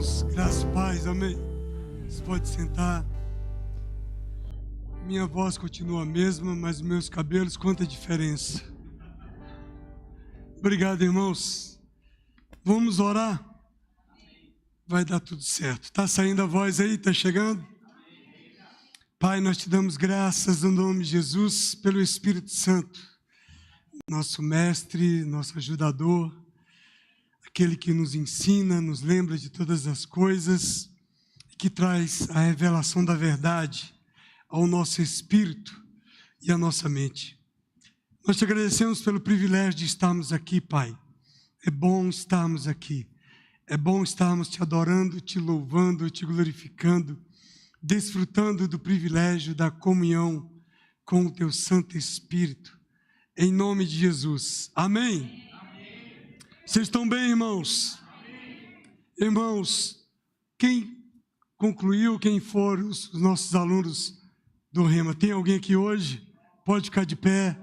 irmãos, graças e paz, amém. Você pode sentar. Minha voz continua a mesma, mas meus cabelos, quanta diferença. Obrigado, irmãos. Vamos orar? Vai dar tudo certo. Está saindo a voz aí? Está chegando? Pai, nós te damos graças no nome de Jesus, pelo Espírito Santo, nosso mestre, nosso ajudador, aquele que nos ensina, nos lembra de todas as coisas, que traz a revelação da verdade ao nosso espírito e à nossa mente. Nós te agradecemos pelo privilégio de estarmos aqui, Pai. É bom estarmos aqui. É bom estarmos te adorando, te louvando, te glorificando, desfrutando do privilégio da comunhão com o teu Santo Espírito. Em nome de Jesus. Amém? Amém. Vocês estão bem, irmãos? Amém. Irmãos, quem concluiu, quem foram os nossos alunos do Rema? Tem alguém aqui hoje? Pode ficar de pé.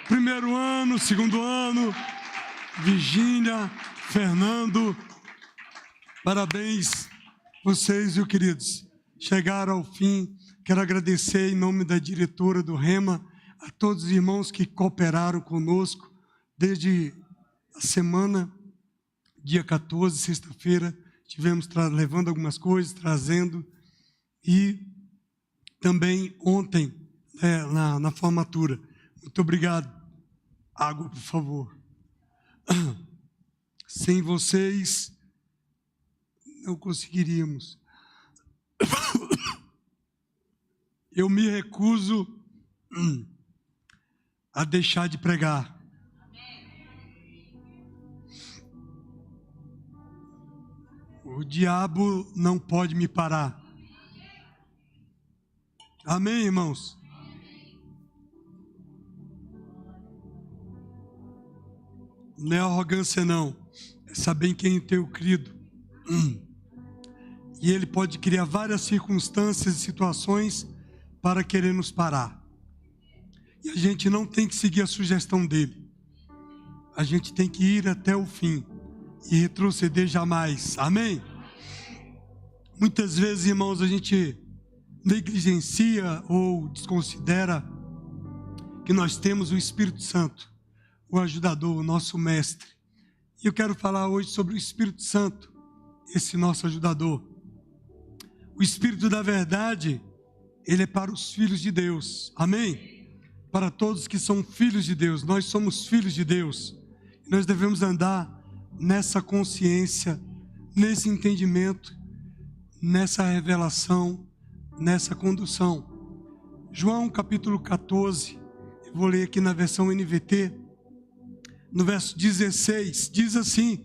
Primeiro ano, segundo ano, Virgínia, Fernando, parabéns, vocês, viu, queridos? Chegaram ao fim. Quero agradecer em nome da diretora do Rema, a todos os irmãos que cooperaram conosco desde a semana, dia 14, sexta-feira, tivemos levando algumas coisas, trazendo, e também ontem, na formatura. Muito obrigado. Água, por favor. Sem vocês, não conseguiríamos. Eu me recuso a deixar de pregar. O diabo não pode me parar. Amém, irmãos? Não é arrogância, não. É saber em quem tem o crido. E ele pode criar várias circunstâncias e situações para querer nos parar. E a gente não tem que seguir a sugestão dele. A gente tem que ir até o fim e retroceder jamais. Amém? Muitas vezes, irmãos, a gente negligencia ou desconsidera que nós temos o Espírito Santo, o ajudador, o nosso mestre. E eu quero falar hoje sobre o Espírito Santo, esse nosso ajudador. O Espírito da verdade, ele é para os filhos de Deus. Amém? Para todos que são filhos de Deus. Nós somos filhos de Deus. E nós devemos andar nessa consciência, nesse entendimento, nessa revelação, nessa condução. João capítulo 14, eu vou ler aqui na versão NVT, no verso 16, diz assim: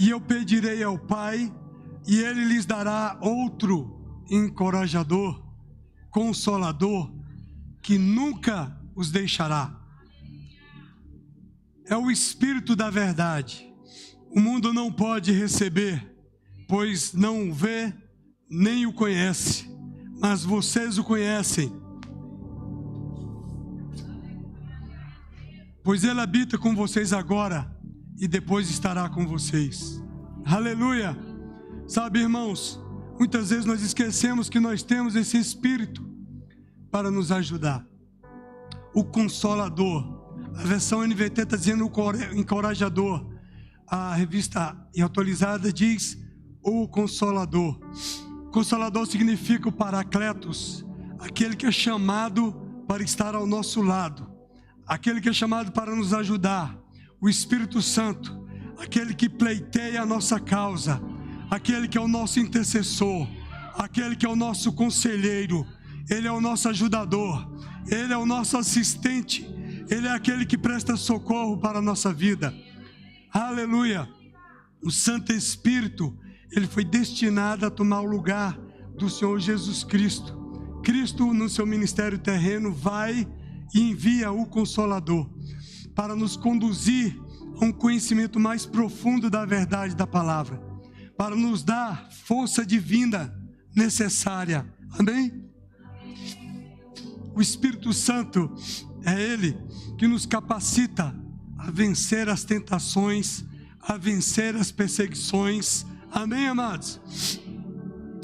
e eu pedirei ao Pai, e Ele lhes dará outro encorajador, consolador, que nunca os deixará. É o Espírito da verdade. O mundo não pode receber, pois não o vê, nem o conhece, mas vocês o conhecem, pois ele habita com vocês agora e depois estará com vocês. Aleluia! Sabe, irmãos, muitas vezes nós esquecemos que nós temos esse Espírito para nos ajudar. O Consolador. A versão NVT está dizendo o encorajador. A revista atualizada diz o Consolador. Consolador significa o Paracletos, aquele que é chamado para estar ao nosso lado, aquele que é chamado para nos ajudar. O Espírito Santo, aquele que pleiteia a nossa causa, aquele que é o nosso intercessor, aquele que é o nosso conselheiro. Ele é o nosso ajudador, ele é o nosso assistente, ele é aquele que presta socorro para a nossa vida. Aleluia! O Santo Espírito, ele foi destinado a tomar o lugar do Senhor Jesus Cristo. Cristo, no seu ministério terreno, vai e envia o Consolador para nos conduzir a um conhecimento mais profundo da verdade da palavra, para nos dar força divina necessária. Amém? O Espírito Santo é Ele que nos capacita a vencer as tentações, a vencer as perseguições, Amém, amados?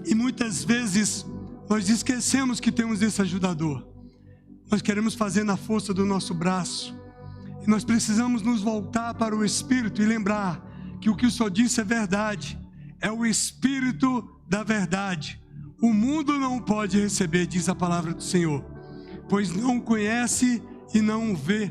E muitas vezes nós esquecemos que temos esse ajudador. Nós queremos fazer na força do nosso braço. E nós precisamos nos voltar para o Espírito e lembrar que o Senhor disse é verdade. É o Espírito da verdade. O mundo não pode receber, diz a palavra do Senhor, pois não o conhece e não o vê.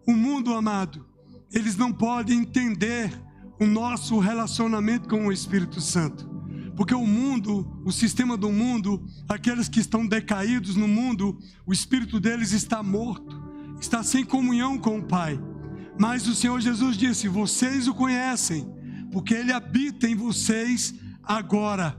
O mundo, amado, eles não podem entender o nosso relacionamento com o Espírito Santo. Porque o mundo, o sistema do mundo, aqueles que estão decaídos no mundo, o espírito deles está morto, está sem comunhão com o Pai. Mas o Senhor Jesus disse: vocês o conhecem, porque Ele habita em vocês agora.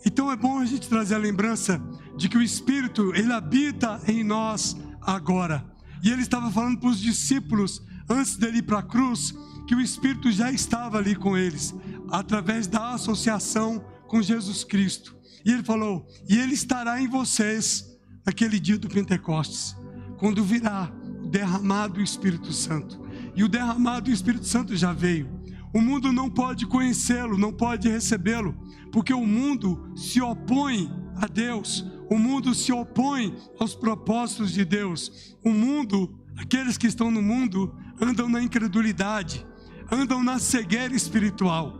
Então é bom a gente trazer a lembrança de que o Espírito, Ele habita em nós agora. E Ele estava falando para os discípulos, antes dele ir para a cruz, que o Espírito já estava ali com eles, através da associação com Jesus Cristo. E Ele falou: e Ele estará em vocês naquele dia do Pentecostes, quando virá o derramado Espírito Santo. E o derramado Espírito Santo já veio. O mundo não pode conhecê-lo, não pode recebê-lo, porque o mundo se opõe a Deus. O mundo se opõe aos propósitos de Deus. O mundo, aqueles que estão no mundo, andam na incredulidade, andam na cegueira espiritual.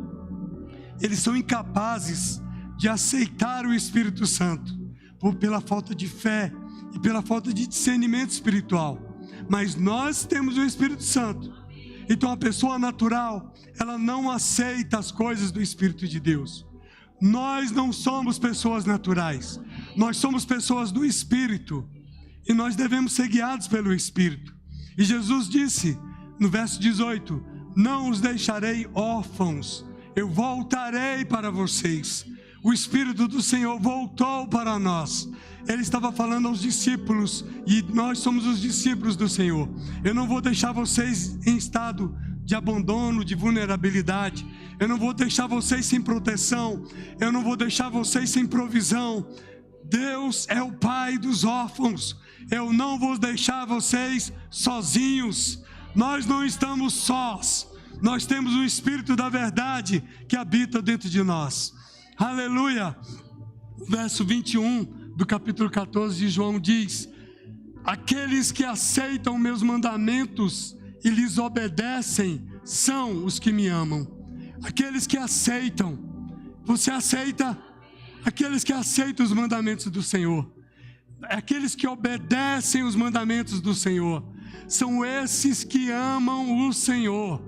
Eles são incapazes de aceitar o Espírito Santo, pela falta de fé e pela falta de discernimento espiritual. Mas nós temos o Espírito Santo. Então a pessoa natural, ela não aceita as coisas do Espírito de Deus. Nós não somos pessoas naturais, nós somos pessoas do Espírito. E nós devemos ser guiados pelo Espírito. E Jesus disse, no verso 18, não os deixarei órfãos, eu voltarei para vocês. O Espírito do Senhor voltou para nós. Ele estava falando aos discípulos, e nós somos os discípulos do Senhor. Eu não vou deixar vocês em estado de abandono, de vulnerabilidade. Eu não vou deixar vocês sem proteção. Eu não vou deixar vocês sem provisão. Deus é o Pai dos órfãos. Eu não vou deixar vocês sozinhos. Nós não estamos sós. Nós temos o Espírito da verdade que habita dentro de nós. Aleluia! O verso 21 do capítulo 14 de João diz: aqueles que aceitam meus mandamentos e lhes obedecem são os que me amam. Aqueles que aceitam. Você aceita? Aqueles que aceitam os mandamentos do Senhor. Aqueles que obedecem os mandamentos do Senhor. São esses que amam o Senhor.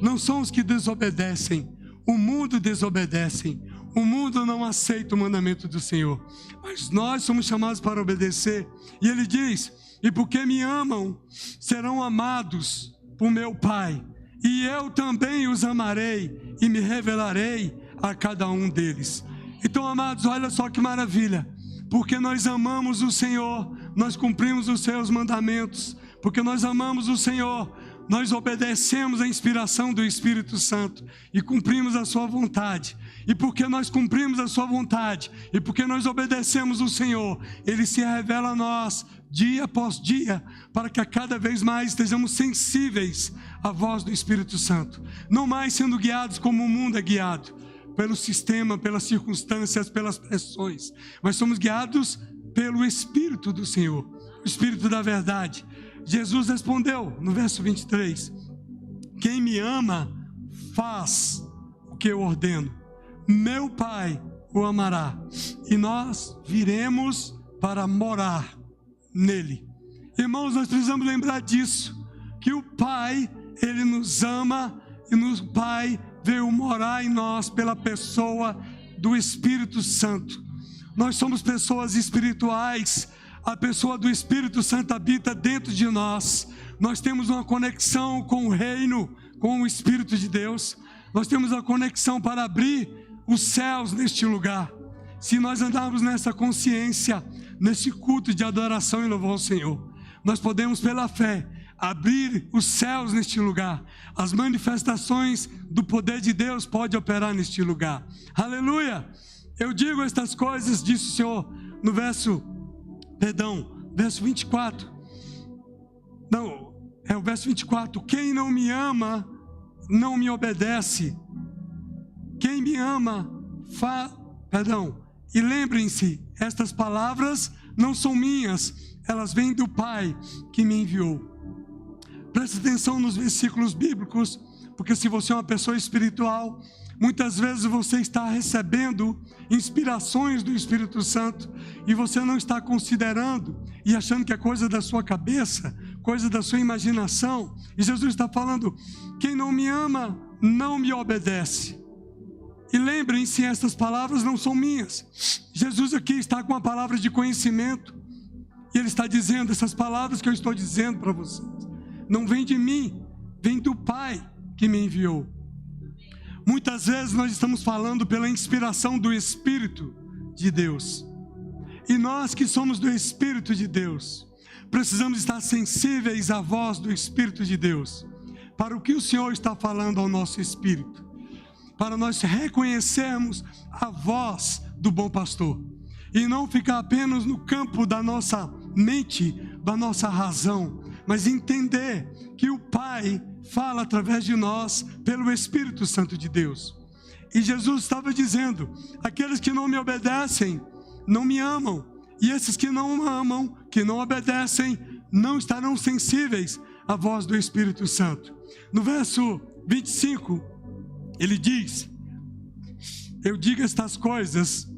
Não são os que desobedecem. O mundo desobedece. O mundo não aceita o mandamento do Senhor. Mas nós somos chamados para obedecer. E Ele diz: e porque me amam, serão amados por meu Pai. E eu também os amarei e me revelarei a cada um deles. Então, amados, olha só que maravilha. Porque nós amamos o Senhor, nós cumprimos os seus mandamentos. Porque nós amamos o Senhor, nós obedecemos a inspiração do Espírito Santo e cumprimos a sua vontade. E porque nós cumprimos a sua vontade e porque nós obedecemos o Senhor, Ele se revela a nós dia após dia, para que a cada vez mais estejamos sensíveis à voz do Espírito Santo. Não mais sendo guiados como o mundo é guiado, pelo sistema, pelas circunstâncias, pelas pressões, mas somos guiados pelo Espírito do Senhor, o Espírito da verdade. Jesus respondeu no verso 23, quem me ama faz o que eu ordeno, meu Pai o amará, e nós viremos para morar nele. Irmãos, nós precisamos lembrar disso, que o Pai, Ele nos ama, e o Pai veio morar em nós pela pessoa do Espírito Santo. Nós somos pessoas espirituais. A pessoa do Espírito Santo habita dentro de nós. Nós temos uma conexão com o reino, com o Espírito de Deus. Nós temos a conexão para abrir os céus neste lugar. Se nós andarmos nessa consciência, nesse culto de adoração e louvor ao Senhor, nós podemos pela fé abrir os céus neste lugar. As manifestações do poder de Deus podem operar neste lugar. Aleluia! Eu digo estas coisas, disse o Senhor no verso 24. Não, é o verso 24. Quem não me ama, não me obedece. Quem me ama, e lembrem-se, estas palavras não são minhas, elas vêm do Pai que me enviou. Preste atenção nos versículos bíblicos, porque se você é uma pessoa espiritual, muitas vezes você está recebendo inspirações do Espírito Santo e você não está considerando e achando que é coisa da sua cabeça, coisa da sua imaginação. E Jesus está falando: quem não me ama, não me obedece. E lembrem-se, essas palavras não são minhas. Jesus aqui está com uma palavra de conhecimento. E Ele está dizendo, essas palavras que eu estou dizendo para vocês, não vem de mim, vem do Pai que me enviou. Muitas vezes nós estamos falando pela inspiração do Espírito de Deus. E nós que somos do Espírito de Deus, precisamos estar sensíveis à voz do Espírito de Deus, para o que o Senhor está falando ao nosso espírito, para nós reconhecermos a voz do bom pastor, e não ficar apenas no campo da nossa mente, da nossa razão, mas entender que o Pai fala através de nós pelo Espírito Santo de Deus. E Jesus estava dizendo: aqueles que não me obedecem, não me amam, e esses que não amam, que não obedecem, não estarão sensíveis à voz do Espírito Santo. No verso 25, ele diz: eu digo estas coisas,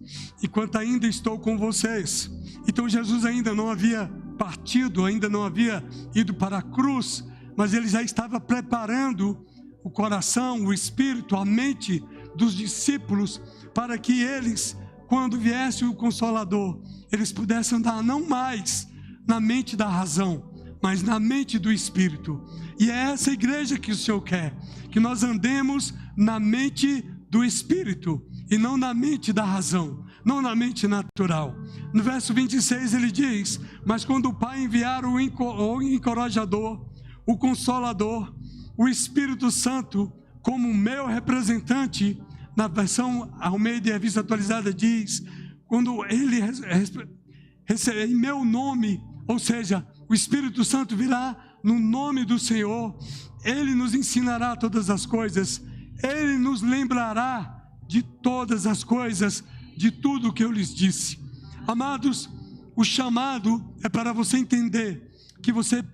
enquanto ainda estou com vocês. Então Jesus ainda não havia partido, ainda não havia ido para a cruz, mas ele já estava preparando o coração, o espírito, a mente dos discípulos, para que eles, quando viesse o Consolador, eles pudessem andar não mais na mente da razão, mas na mente do Espírito. E é essa igreja que o Senhor quer, que nós andemos na mente do Espírito, e não na mente da razão, não na mente natural. No verso 26 ele diz: mas quando o Pai enviar o encorajador, o Consolador, o Espírito Santo, como meu representante, na versão Almeida e Revista Atualizada diz, quando ele receber em meu nome, ou seja, o Espírito Santo virá no nome do Senhor, ele nos ensinará todas as coisas, ele nos lembrará de todas as coisas, de tudo o que eu lhes disse. Amados, o chamado é para você entender que você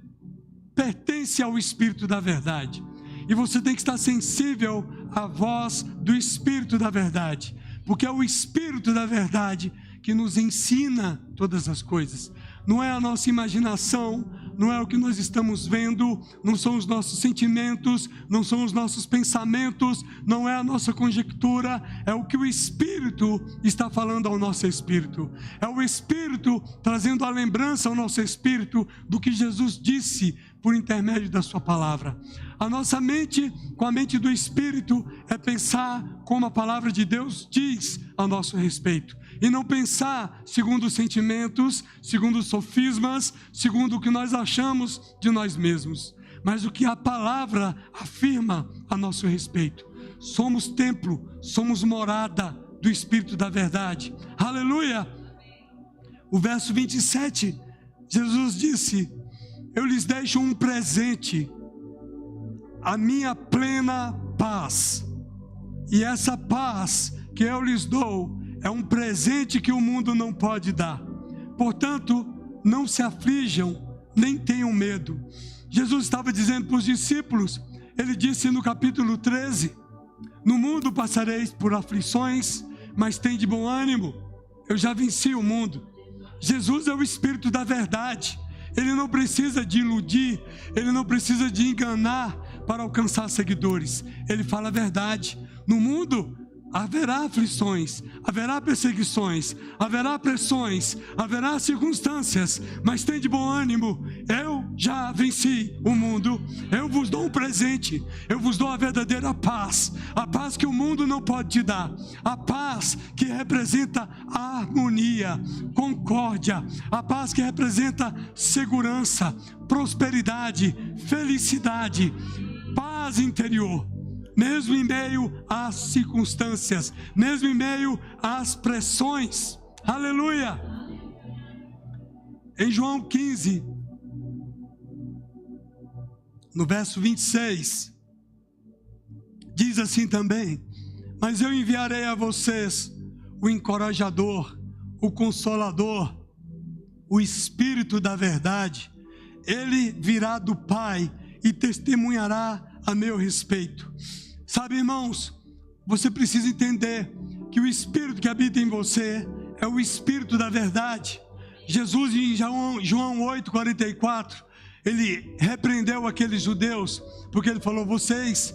pertence ao Espírito da verdade, e você tem que estar sensível à voz do Espírito da verdade, porque é o Espírito da verdade que nos ensina todas as coisas. Não é a nossa imaginação, não é o que nós estamos vendo, não são os nossos sentimentos, não são os nossos pensamentos, não é a nossa conjectura, é o que o Espírito está falando ao nosso espírito. É o Espírito trazendo a lembrança ao nosso espírito do que Jesus disse por intermédio da sua palavra. A nossa mente, com a mente do Espírito, é pensar como a palavra de Deus diz a nosso respeito, e não pensar segundo os sentimentos, segundo os sofismas, segundo o que nós achamos de nós mesmos, mas o que a palavra afirma a nosso respeito. Somos templo, somos morada do Espírito da verdade. Aleluia! O verso 27, Jesus disse: eu lhes deixo um presente, a minha plena paz. E essa paz que eu lhes dou é um presente que o mundo não pode dar. Portanto, não se aflijam, nem tenham medo. Jesus estava dizendo para os discípulos, ele disse no capítulo 13, no mundo passareis por aflições, mas tem de bom ânimo, eu já venci o mundo. Jesus é o Espírito da verdade, ele não precisa de iludir, ele não precisa de enganar para alcançar seguidores, ele fala a verdade. No mundo haverá aflições, haverá perseguições, haverá pressões, haverá circunstâncias, mas tem de bom ânimo, eu já venci o mundo. Eu vos dou um presente, eu vos dou a verdadeira paz, a paz que o mundo não pode te dar, a paz que representa a harmonia, concórdia, a paz que representa segurança, prosperidade, felicidade, paz interior. Mesmo em meio às circunstâncias, mesmo em meio às pressões. Aleluia! Em João 15, no verso 26, diz assim também: Mas eu enviarei a vocês o encorajador, o consolador, o Espírito da verdade. Ele virá do Pai e testemunhará a meu respeito. Sabe, irmãos, você precisa entender que o Espírito que habita em você é o Espírito da verdade. Jesus, em João 8,44, ele repreendeu aqueles judeus, porque ele falou: vocês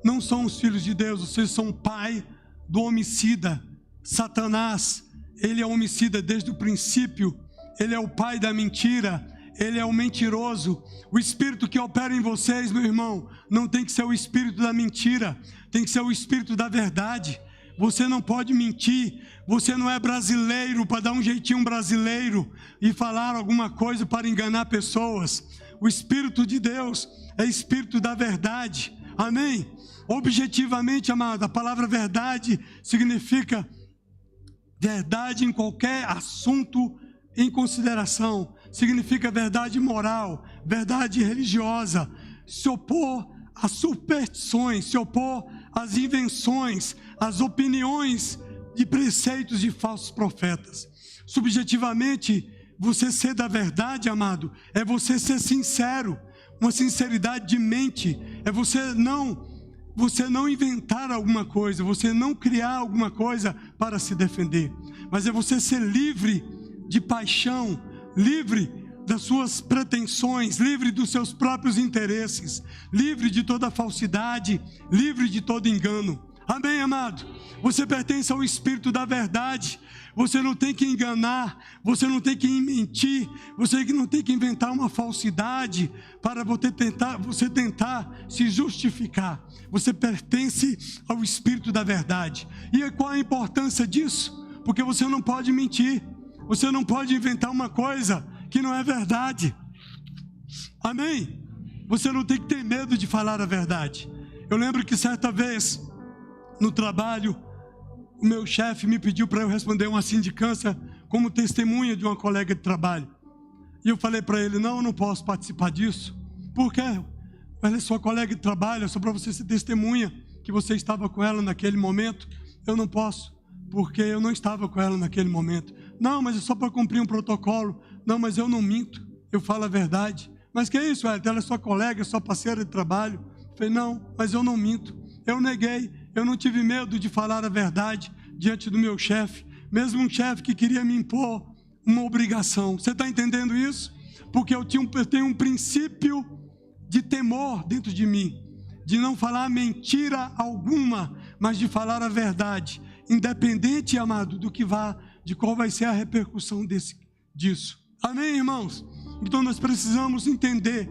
não são os filhos de Deus, vocês são o pai do homicida, Satanás. Ele é homicida desde o princípio, ele é o pai da mentira, ele é o mentiroso. O Espírito que opera em vocês, meu irmão, não tem que ser o Espírito da mentira, tem que ser o Espírito da verdade. Você não pode mentir, você não é brasileiro para dar um jeitinho brasileiro e falar alguma coisa para enganar pessoas. O Espírito de Deus é Espírito da verdade, amém? Objetivamente, amado, a palavra verdade significa verdade em qualquer assunto em consideração, significa verdade moral, verdade religiosa, se opor às superstições, se opor às invenções, às opiniões de preceitos de falsos profetas. Subjetivamente, você ser da verdade, amado, é você ser sincero, uma sinceridade de mente, é você não inventar alguma coisa, você não criar alguma coisa para se defender, mas é você ser livre de paixão, livre das suas pretensões, livre dos seus próprios interesses, livre de toda falsidade, livre de todo engano. Amém, amado? Você pertence ao Espírito da verdade. Você não tem que enganar, você não tem que mentir, você não tem que inventar uma falsidade para você tentar se justificar. Você pertence ao Espírito da verdade. E qual a importância disso? Porque você não pode mentir, você não pode inventar uma coisa que não é verdade. Amém? Você não tem que ter medo de falar a verdade. Eu lembro que certa vez, no trabalho, o meu chefe me pediu para eu responder uma sindicância como testemunha de uma colega de trabalho. E eu falei para ele: não, eu não posso participar disso. Por quê? Ela é sua colega de trabalho, é só para você ser testemunha que você estava com ela naquele momento. Eu não posso, porque eu não estava com ela naquele momento. Não, mas é só para cumprir um protocolo. Não, mas eu não minto, eu falo a verdade. Mas que é isso, ela é sua colega, é sua parceira de trabalho. Eu falei: não, mas eu não minto. Eu neguei, eu não tive medo de falar a verdade diante do meu chefe, mesmo um chefe que queria me impor uma obrigação. Você está entendendo isso? Porque eu tenho um princípio de temor dentro de mim, de não falar mentira alguma, mas de falar a verdade, independente, amado, de qual vai ser a repercussão disso. Amém, irmãos? Então nós precisamos entender: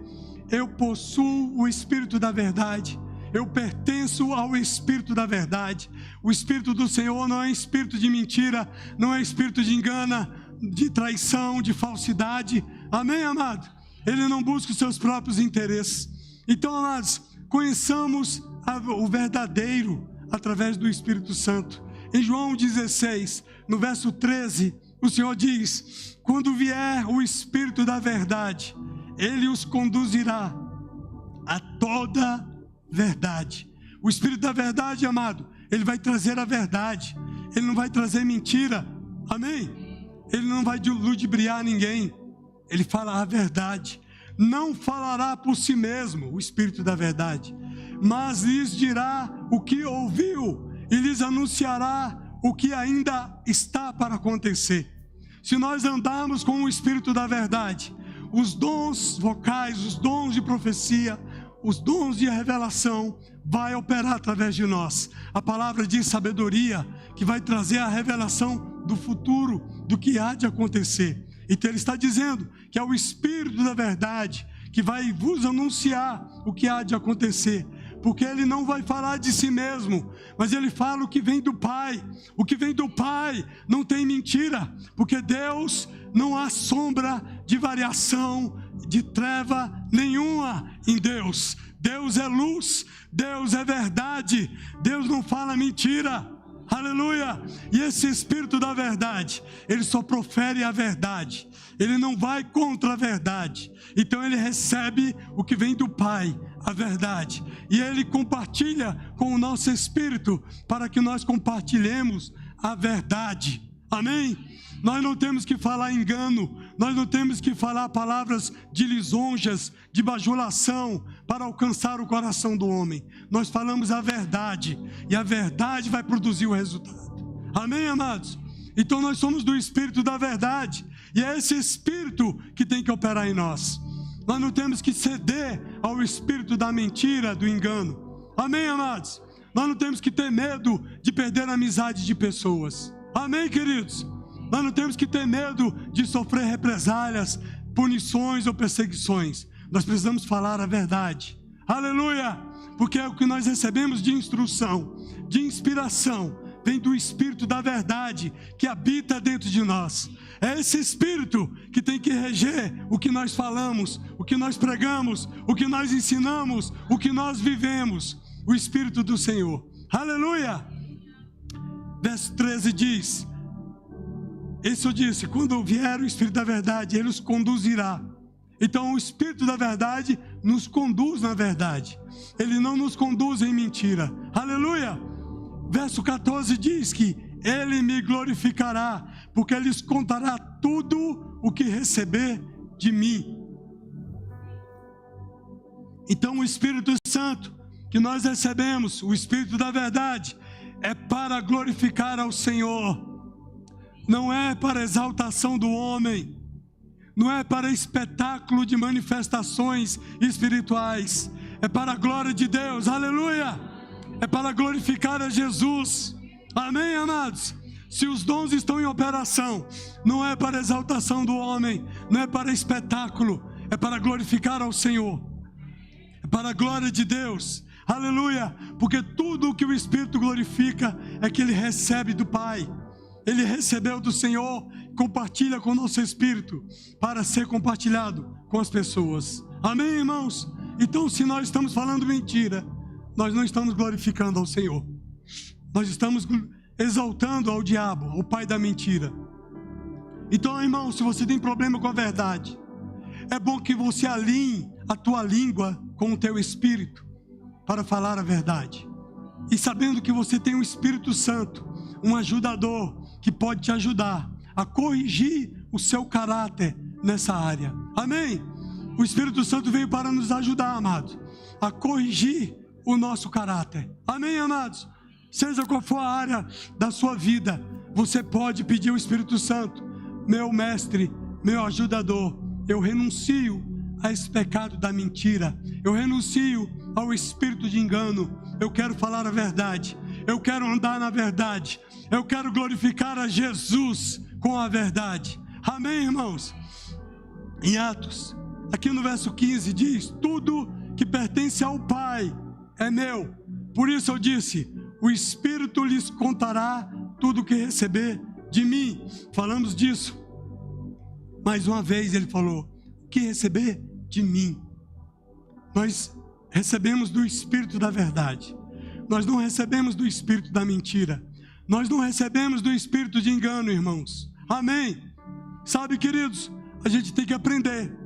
eu possuo o Espírito da verdade, eu pertenço ao Espírito da verdade. O Espírito do Senhor não é espírito de mentira, não é espírito de engano, de traição, de falsidade. Amém, amado? Ele não busca os seus próprios interesses. Então, amados, conheçamos o verdadeiro através do Espírito Santo. Em João 16, no verso 13, o Senhor diz: quando vier o Espírito da verdade, Ele os conduzirá a toda verdade. O Espírito da verdade, amado, Ele vai trazer a verdade, Ele não vai trazer mentira, amém? Ele não vai ludibriar ninguém, Ele fala a verdade. Não falará por si mesmo, o Espírito da verdade, mas lhes dirá o que ouviu e lhes anunciará o que ainda está para acontecer. Se nós andarmos com o Espírito da verdade, os dons vocais, os dons de profecia, os dons de revelação vai operar através de nós. A palavra diz sabedoria, que vai trazer a revelação do futuro, do que há de acontecer. Então ele está dizendo que é o Espírito da verdade que vai vos anunciar o que há de acontecer, porque ele não vai falar de si mesmo, mas ele fala o que vem do Pai. O que vem do Pai não tem mentira, porque Deus não há sombra de variação, de treva nenhuma em Deus. Deus é luz, Deus é verdade, Deus não fala mentira. Aleluia! E esse Espírito da verdade, ele só profere a verdade. Ele não vai contra a verdade. Então ele recebe o que vem do Pai, a verdade. E ele compartilha com o nosso espírito para que nós compartilhemos a verdade. Amém? Nós não temos que falar engano, nós não temos que falar palavras de lisonjas, de bajulação para alcançar o coração do homem. Nós falamos a verdade e a verdade vai produzir o resultado. Amém, amados? Então nós somos do Espírito da verdade e é esse Espírito que tem que operar em nós. Nós não temos que ceder ao espírito da mentira, do engano. Amém, amados? Nós não temos que ter medo de perder a amizade de pessoas. Amém, queridos? Nós não temos que ter medo de sofrer represálias, punições ou perseguições. Nós precisamos falar a verdade. Aleluia! Porque é o que nós recebemos de instrução, de inspiração, vem do Espírito da verdade que habita dentro de nós. É esse Espírito que tem que reger o que nós falamos, o que nós pregamos, o que nós ensinamos, o que nós vivemos. O Espírito do Senhor. Aleluia! Verso 13 diz: isso disse, quando vier o Espírito da verdade, ele os conduzirá. Então o Espírito da verdade nos conduz na verdade. Ele não nos conduz em mentira. Aleluia! Verso 14 diz que ele me glorificará, porque ele lhes contará tudo o que receber de mim. Então o Espírito Santo que nós recebemos, o Espírito da verdade, é para glorificar ao Senhor. Não é para exaltação do homem, não é para espetáculo de manifestações espirituais, é para a glória de Deus, aleluia, é para glorificar a Jesus, amém, amados? Se os dons estão em operação, não é para exaltação do homem, não é para espetáculo, é para glorificar ao Senhor, é para a glória de Deus, aleluia, porque tudo o que o Espírito glorifica é que ele recebe do Pai. Ele recebeu do Senhor, compartilha com o nosso espírito, para ser compartilhado com as pessoas. Amém, irmãos? Então, se nós estamos falando mentira, nós não estamos glorificando ao Senhor. Nós estamos exaltando ao diabo, ao pai da mentira. Então, irmão, se você tem problema com a verdade, é bom que você alinhe a tua língua com o teu espírito, para falar a verdade. E sabendo que você tem um Espírito Santo, um ajudador, que pode te ajudar a corrigir o seu caráter nessa área. Amém? O Espírito Santo veio para nos ajudar, amados, a corrigir o nosso caráter. Amém, amados? Seja qual for a área da sua vida, você pode pedir ao Espírito Santo: meu mestre, meu ajudador, eu renuncio a esse pecado da mentira, eu renuncio ao espírito de engano, eu quero falar a verdade, eu quero andar na verdade, eu quero glorificar a Jesus com a verdade. Amém, irmãos? Em Atos, aqui no verso 15 diz: tudo que pertence ao Pai é meu. Por isso eu disse: o Espírito lhes contará tudo o que receber de mim. Falamos disso. Mais uma vez ele falou: o que receber de mim. Nós recebemos do Espírito da verdade. Nós não recebemos do espírito da mentira. Nós não recebemos do espírito de engano, irmãos. Amém? Sabe, queridos, a gente tem que aprender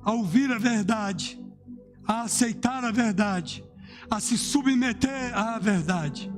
a ouvir a verdade, a aceitar a verdade, a se submeter à verdade.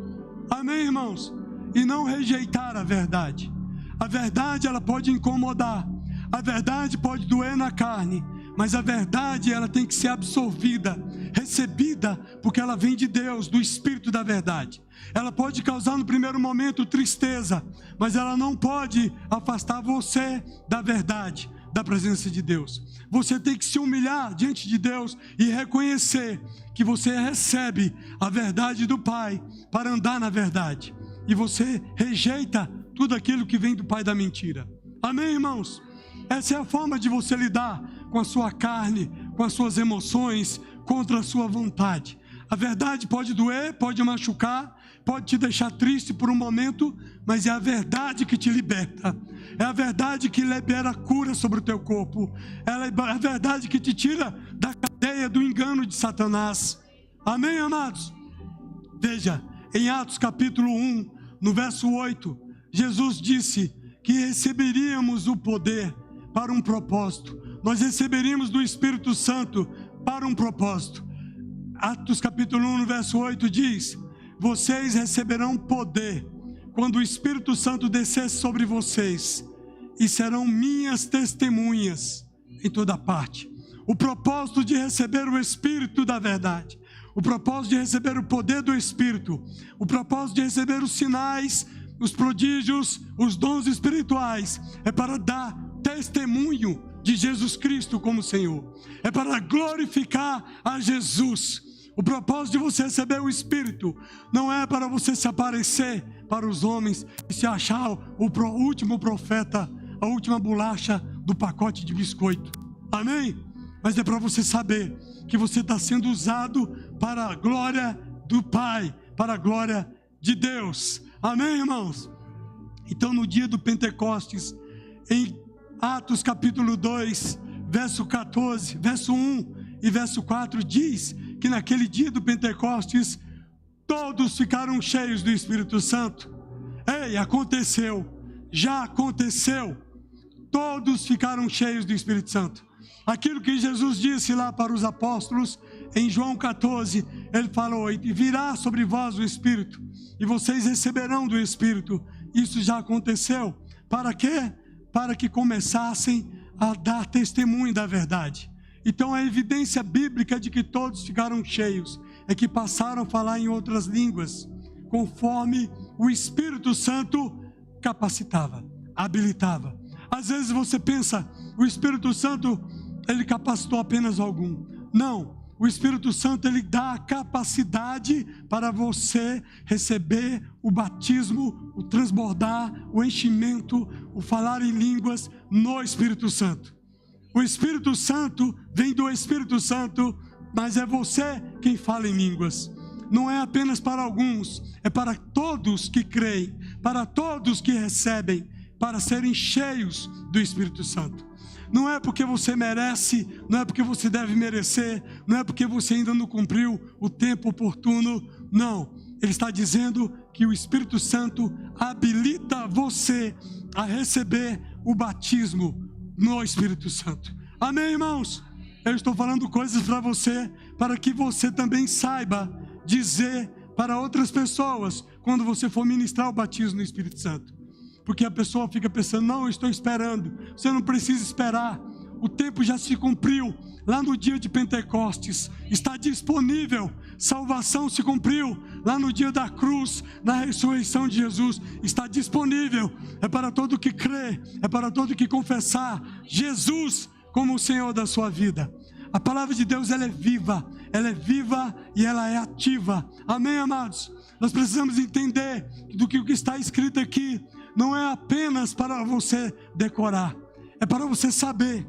Amém, irmãos? E não rejeitar a verdade. A verdade, ela pode incomodar. A verdade pode doer na carne. Mas a verdade, ela tem que ser absorvida, recebida, porque ela vem de Deus, do Espírito da verdade. Ela pode causar no primeiro momento tristeza, mas ela não pode afastar você da verdade, da presença de Deus. Você tem que se humilhar diante de Deus e reconhecer que você recebe a verdade do Pai para andar na verdade. E você rejeita tudo aquilo que vem do pai da mentira. Amém, irmãos? Essa é a forma de você lidar com a sua carne, com as suas emoções, contra a sua vontade. A verdade pode doer, pode machucar, pode te deixar triste por um momento, mas é a verdade que te liberta. É a verdade que libera a cura sobre o teu corpo. É a verdade que te tira da cadeia do engano de Satanás. Amém, amados? Veja, Em Atos capítulo 1, no verso 8, Jesus disse que receberíamos o poder para um propósito. Nós receberíamos do Espírito Santo para um propósito. Atos capítulo 1, no verso 8 diz: vocês receberão poder quando o Espírito Santo descer sobre vocês, e serão minhas testemunhas em toda parte. O propósito de receber o Espírito da verdade, o propósito de receber o poder do Espírito, o propósito de receber os sinais, os prodígios, os dons espirituais, é para dar testemunho de Jesus Cristo como Senhor, é para glorificar a Jesus. O propósito de você receber o Espírito não é para você se aparecer para os homens e se achar o último profeta, a última bolacha do pacote de biscoito. Amém? Mas é para você saber que você está sendo usado para a glória do Pai, para a glória de Deus. Amém, irmãos? Então, no dia do Pentecostes, em Atos capítulo 2, verso 14, verso 1 e verso 4, diz que naquele dia do Pentecostes, todos ficaram cheios do Espírito Santo. Ei, aconteceu, já aconteceu. Todos ficaram cheios do Espírito Santo. Aquilo que Jesus disse lá para os apóstolos, em João 14, ele falou: e virá sobre vós o Espírito, e vocês receberão do Espírito. Isso já aconteceu. Para quê? Para que começassem a dar testemunho da verdade. Então a evidência bíblica de que todos ficaram cheios é que passaram a falar em outras línguas, conforme o Espírito Santo capacitava, habilitava. Às vezes você pensa, o Espírito Santo, ele capacitou apenas algum. Não, o Espírito Santo, ele dá a capacidade para você receber o batismo, o transbordar, o enchimento, o falar em línguas no Espírito Santo. O Espírito Santo vem do Espírito Santo, mas é você quem fala em línguas. Não é apenas para alguns, é para todos que creem, para todos que recebem, para serem cheios do Espírito Santo. Não é porque você merece, não é porque você deve merecer, não é porque você ainda não cumpriu o tempo oportuno, não. Ele está dizendo que o Espírito Santo habilita você a receber o batismo no Espírito Santo. Amém, irmãos? Eu estou falando coisas para você, para que você também saiba dizer para outras pessoas, quando você for ministrar o batismo no Espírito Santo. Porque a pessoa fica pensando: não, eu estou esperando. Você não precisa esperar. O tempo já se cumpriu. Lá no dia de Pentecostes está disponível. Salvação se cumpriu. Lá no dia da cruz, na ressurreição de Jesus, está disponível. É para todo que crê, é para todo que confessar Jesus como o Senhor da sua vida. A palavra de Deus, ela é viva e ela é ativa. Amém, amados? Nós precisamos entender do que o que está escrito aqui não é apenas para você decorar, é para você saber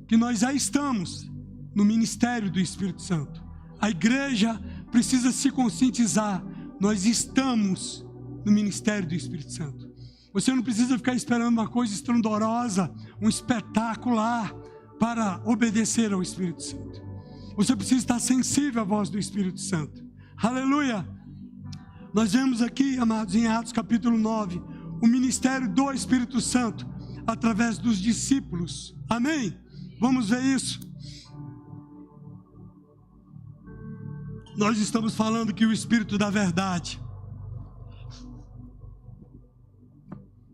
que nós já estamos no ministério do Espírito Santo. A igreja precisa se conscientizar: nós estamos no ministério do Espírito Santo. Você não precisa ficar esperando uma coisa estrondorosa, um espetacular para obedecer ao Espírito Santo. Você precisa estar sensível à voz do Espírito Santo. Aleluia! Nós vemos aqui, amados, em Atos capítulo 9, o ministério do Espírito Santo através dos discípulos. Amém? Vamos ver isso. Nós estamos falando que o Espírito da verdade,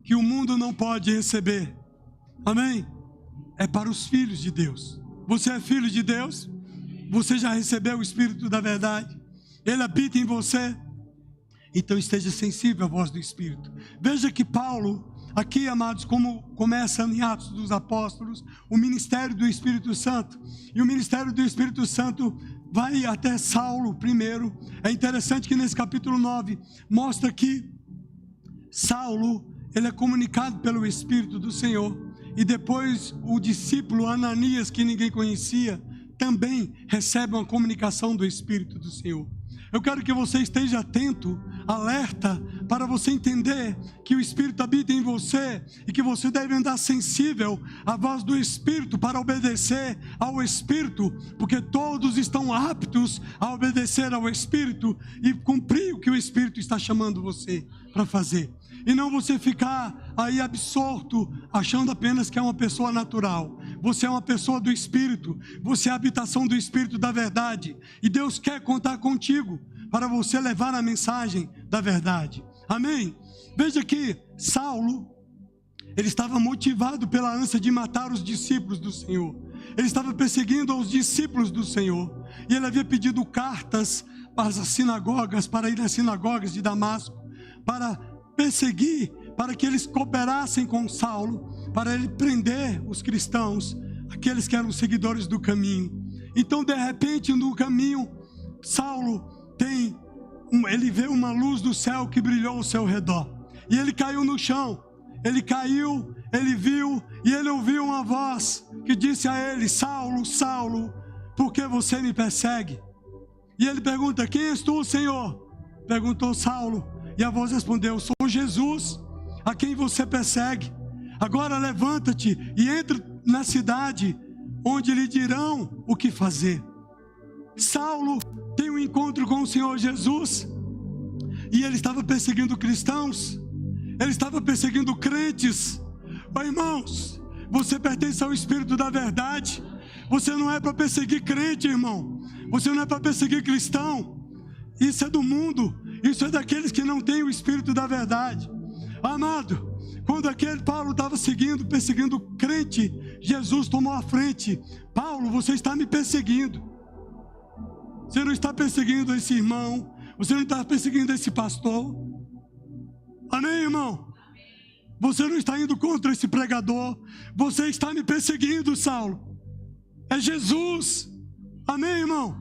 que o mundo não pode receber, amém? É para os filhos de Deus. Você é filho de Deus? Você já recebeu o Espírito da verdade? Ele habita em você? Então esteja sensível à voz do Espírito. Veja que Paulo, aqui, amados, como começa em Atos dos Apóstolos, o ministério do Espírito Santo. E o ministério do Espírito Santo vai até Saulo primeiro. É interessante que nesse capítulo 9 mostra que Saulo, ele é comunicado pelo Espírito do Senhor. E depois o discípulo Ananias, que ninguém conhecia, também recebe uma comunicação do Espírito do Senhor. Eu quero que você esteja atento alerta para você entender que o Espírito habita em você e que você deve andar sensível à voz do Espírito para obedecer ao Espírito, porque todos estão aptos a obedecer ao Espírito e cumprir o que o Espírito está chamando você para fazer. E não você ficar aí absorto, achando apenas que é uma pessoa natural. Você é uma pessoa do Espírito, você é a habitação do Espírito da verdade. E Deus quer contar contigo para você levar a mensagem da verdade. Amém? Veja que Saulo, ele estava motivado pela ânsia de matar os discípulos do Senhor. Ele estava perseguindo os discípulos do Senhor. E ele havia pedido cartas para as sinagogas, para ir às sinagogas de Damasco, para perseguir, para que eles cooperassem com Saulo, para ele prender os cristãos, aqueles que eram seguidores do caminho. Então, de repente, no caminho, Saulo ele vê uma luz do céu que brilhou ao seu redor, e ele caiu no chão. Ele caiu, ele viu, e ele ouviu uma voz que disse a ele: Saulo, Saulo, por que você me persegue? E ele pergunta: quem és tu, Senhor? Perguntou Saulo, e a voz respondeu: sou Jesus, a quem você persegue. Agora levanta-te e entra na cidade, onde lhe dirão o que fazer. Saulo tem um encontro com o Senhor Jesus, e ele estava perseguindo cristãos, ele estava perseguindo crentes. Oh, irmãos, você pertence ao Espírito da verdade. Você não é para perseguir crente, irmão. Você não é para perseguir cristão. Isso é do mundo. Isso é daqueles que não têm o Espírito da verdade. Amado, quando aquele Paulo estava perseguindo crente, Jesus tomou a frente. Paulo, você está me perseguindo. Você não está perseguindo esse irmão. Você não está perseguindo esse pastor. Amém, irmão? Você não está indo contra esse pregador. Você está me perseguindo, Saulo. É Jesus. Amém, irmão?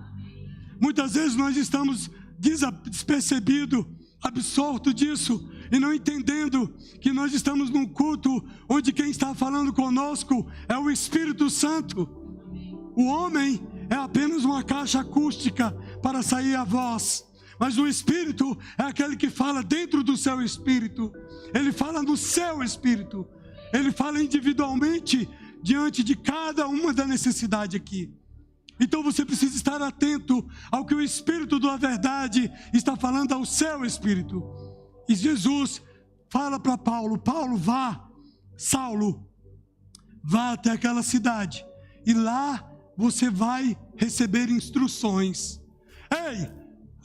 Muitas vezes nós estamos despercebidos, absortos disso, e não entendendo que nós estamos num culto onde quem está falando conosco é o Espírito Santo. O homem é apenas uma caixa acústica para sair a voz, mas o Espírito é aquele que fala dentro do seu espírito. Ele fala no seu espírito. Ele fala individualmente diante de cada uma da necessidade aqui. Então você precisa estar atento ao que o Espírito da verdade está falando ao seu espírito. E Jesus fala para Paulo: Paulo, vá, Saulo, vá até aquela cidade, e lá você vai receber instruções. Ei,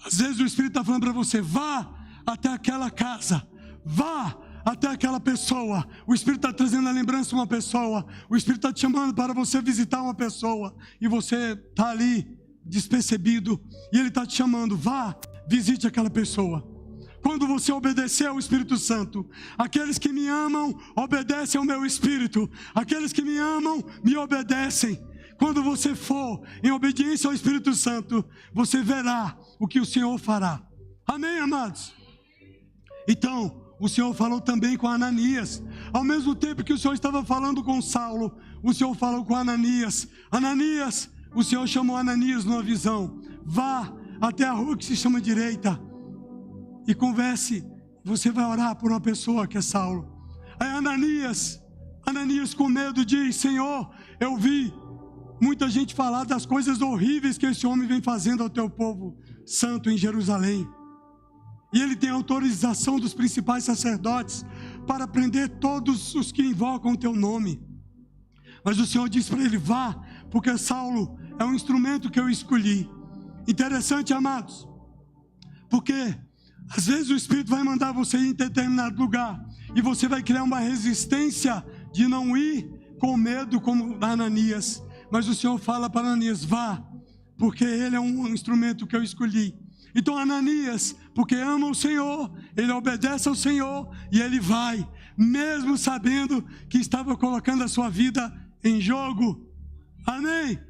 às vezes o Espírito está falando para você: vá até aquela casa, vá até aquela pessoa. O Espírito está trazendo a lembrança de uma pessoa. O Espírito está te chamando para você visitar uma pessoa, e você está ali despercebido, e Ele está te chamando: vá, visite aquela pessoa. Quando você obedecer ao Espírito Santo, aqueles que me amam obedecem ao meu Espírito. Aqueles que me amam me obedecem. Quando você for em obediência ao Espírito Santo, você verá o que o Senhor fará. Amém, amados? Então, o Senhor falou também com Ananias. Ao mesmo tempo que o Senhor estava falando com Saulo, o Senhor falou com Ananias. Ananias, o Senhor chamou Ananias numa visão: vá até a rua que se chama Direita e converse. Você vai orar por uma pessoa que é Saulo. Aí Ananias com medo diz: Senhor, eu vi muita gente falar das coisas horríveis que esse homem vem fazendo ao teu povo santo em Jerusalém. E ele tem autorização dos principais sacerdotes para prender todos os que invocam o teu nome. Mas o Senhor disse para ele: vá, porque Saulo é um instrumento que eu escolhi. Interessante, amados, porque às vezes o Espírito vai mandar você ir em determinado lugar, e você vai criar uma resistência de não ir com medo, como Ananias. Mas o Senhor fala para Ananias: vá, porque ele é um instrumento que eu escolhi. Então Ananias, porque ama o Senhor, ele obedece ao Senhor, e ele vai, mesmo sabendo que estava colocando a sua vida em jogo. Amém?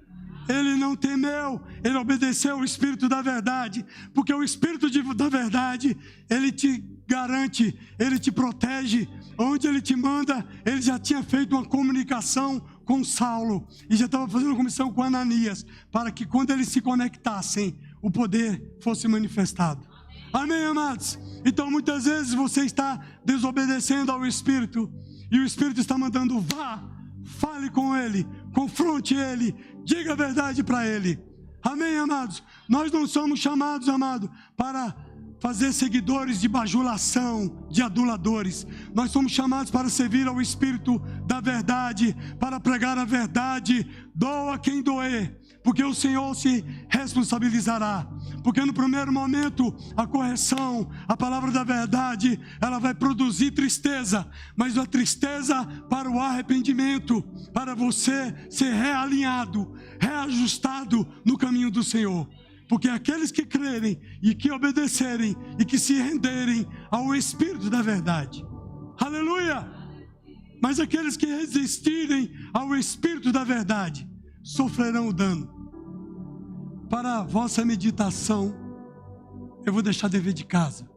Ele não temeu, ele obedeceu ao Espírito da verdade, porque o Espírito da verdade, ele te garante, ele te protege. Onde ele te manda, ele já tinha feito uma comunicação com Saulo, e já estava fazendo uma comissão com Ananias, para que quando eles se conectassem, o poder fosse manifestado. Amém, amados? Então muitas vezes você está desobedecendo ao Espírito, e o Espírito está mandando: vá, fale com ele, confronte ele, diga a verdade para ele. Amém, amados? Nós não somos chamados, amado, para fazer seguidores de bajulação, de aduladores. Nós somos chamados para servir ao Espírito da verdade, para pregar a verdade, doa quem doer, porque o Senhor se responsabilizará. Porque no primeiro momento, a correção, a palavra da verdade, ela vai produzir tristeza, mas a tristeza para o arrependimento, para você ser realinhado, reajustado no caminho do Senhor. Porque aqueles que crerem e que obedecerem e que se renderem ao Espírito da verdade, aleluia! Mas aqueles que resistirem ao Espírito da verdade sofrerão o dano. Para a vossa meditação, eu vou deixar dever de casa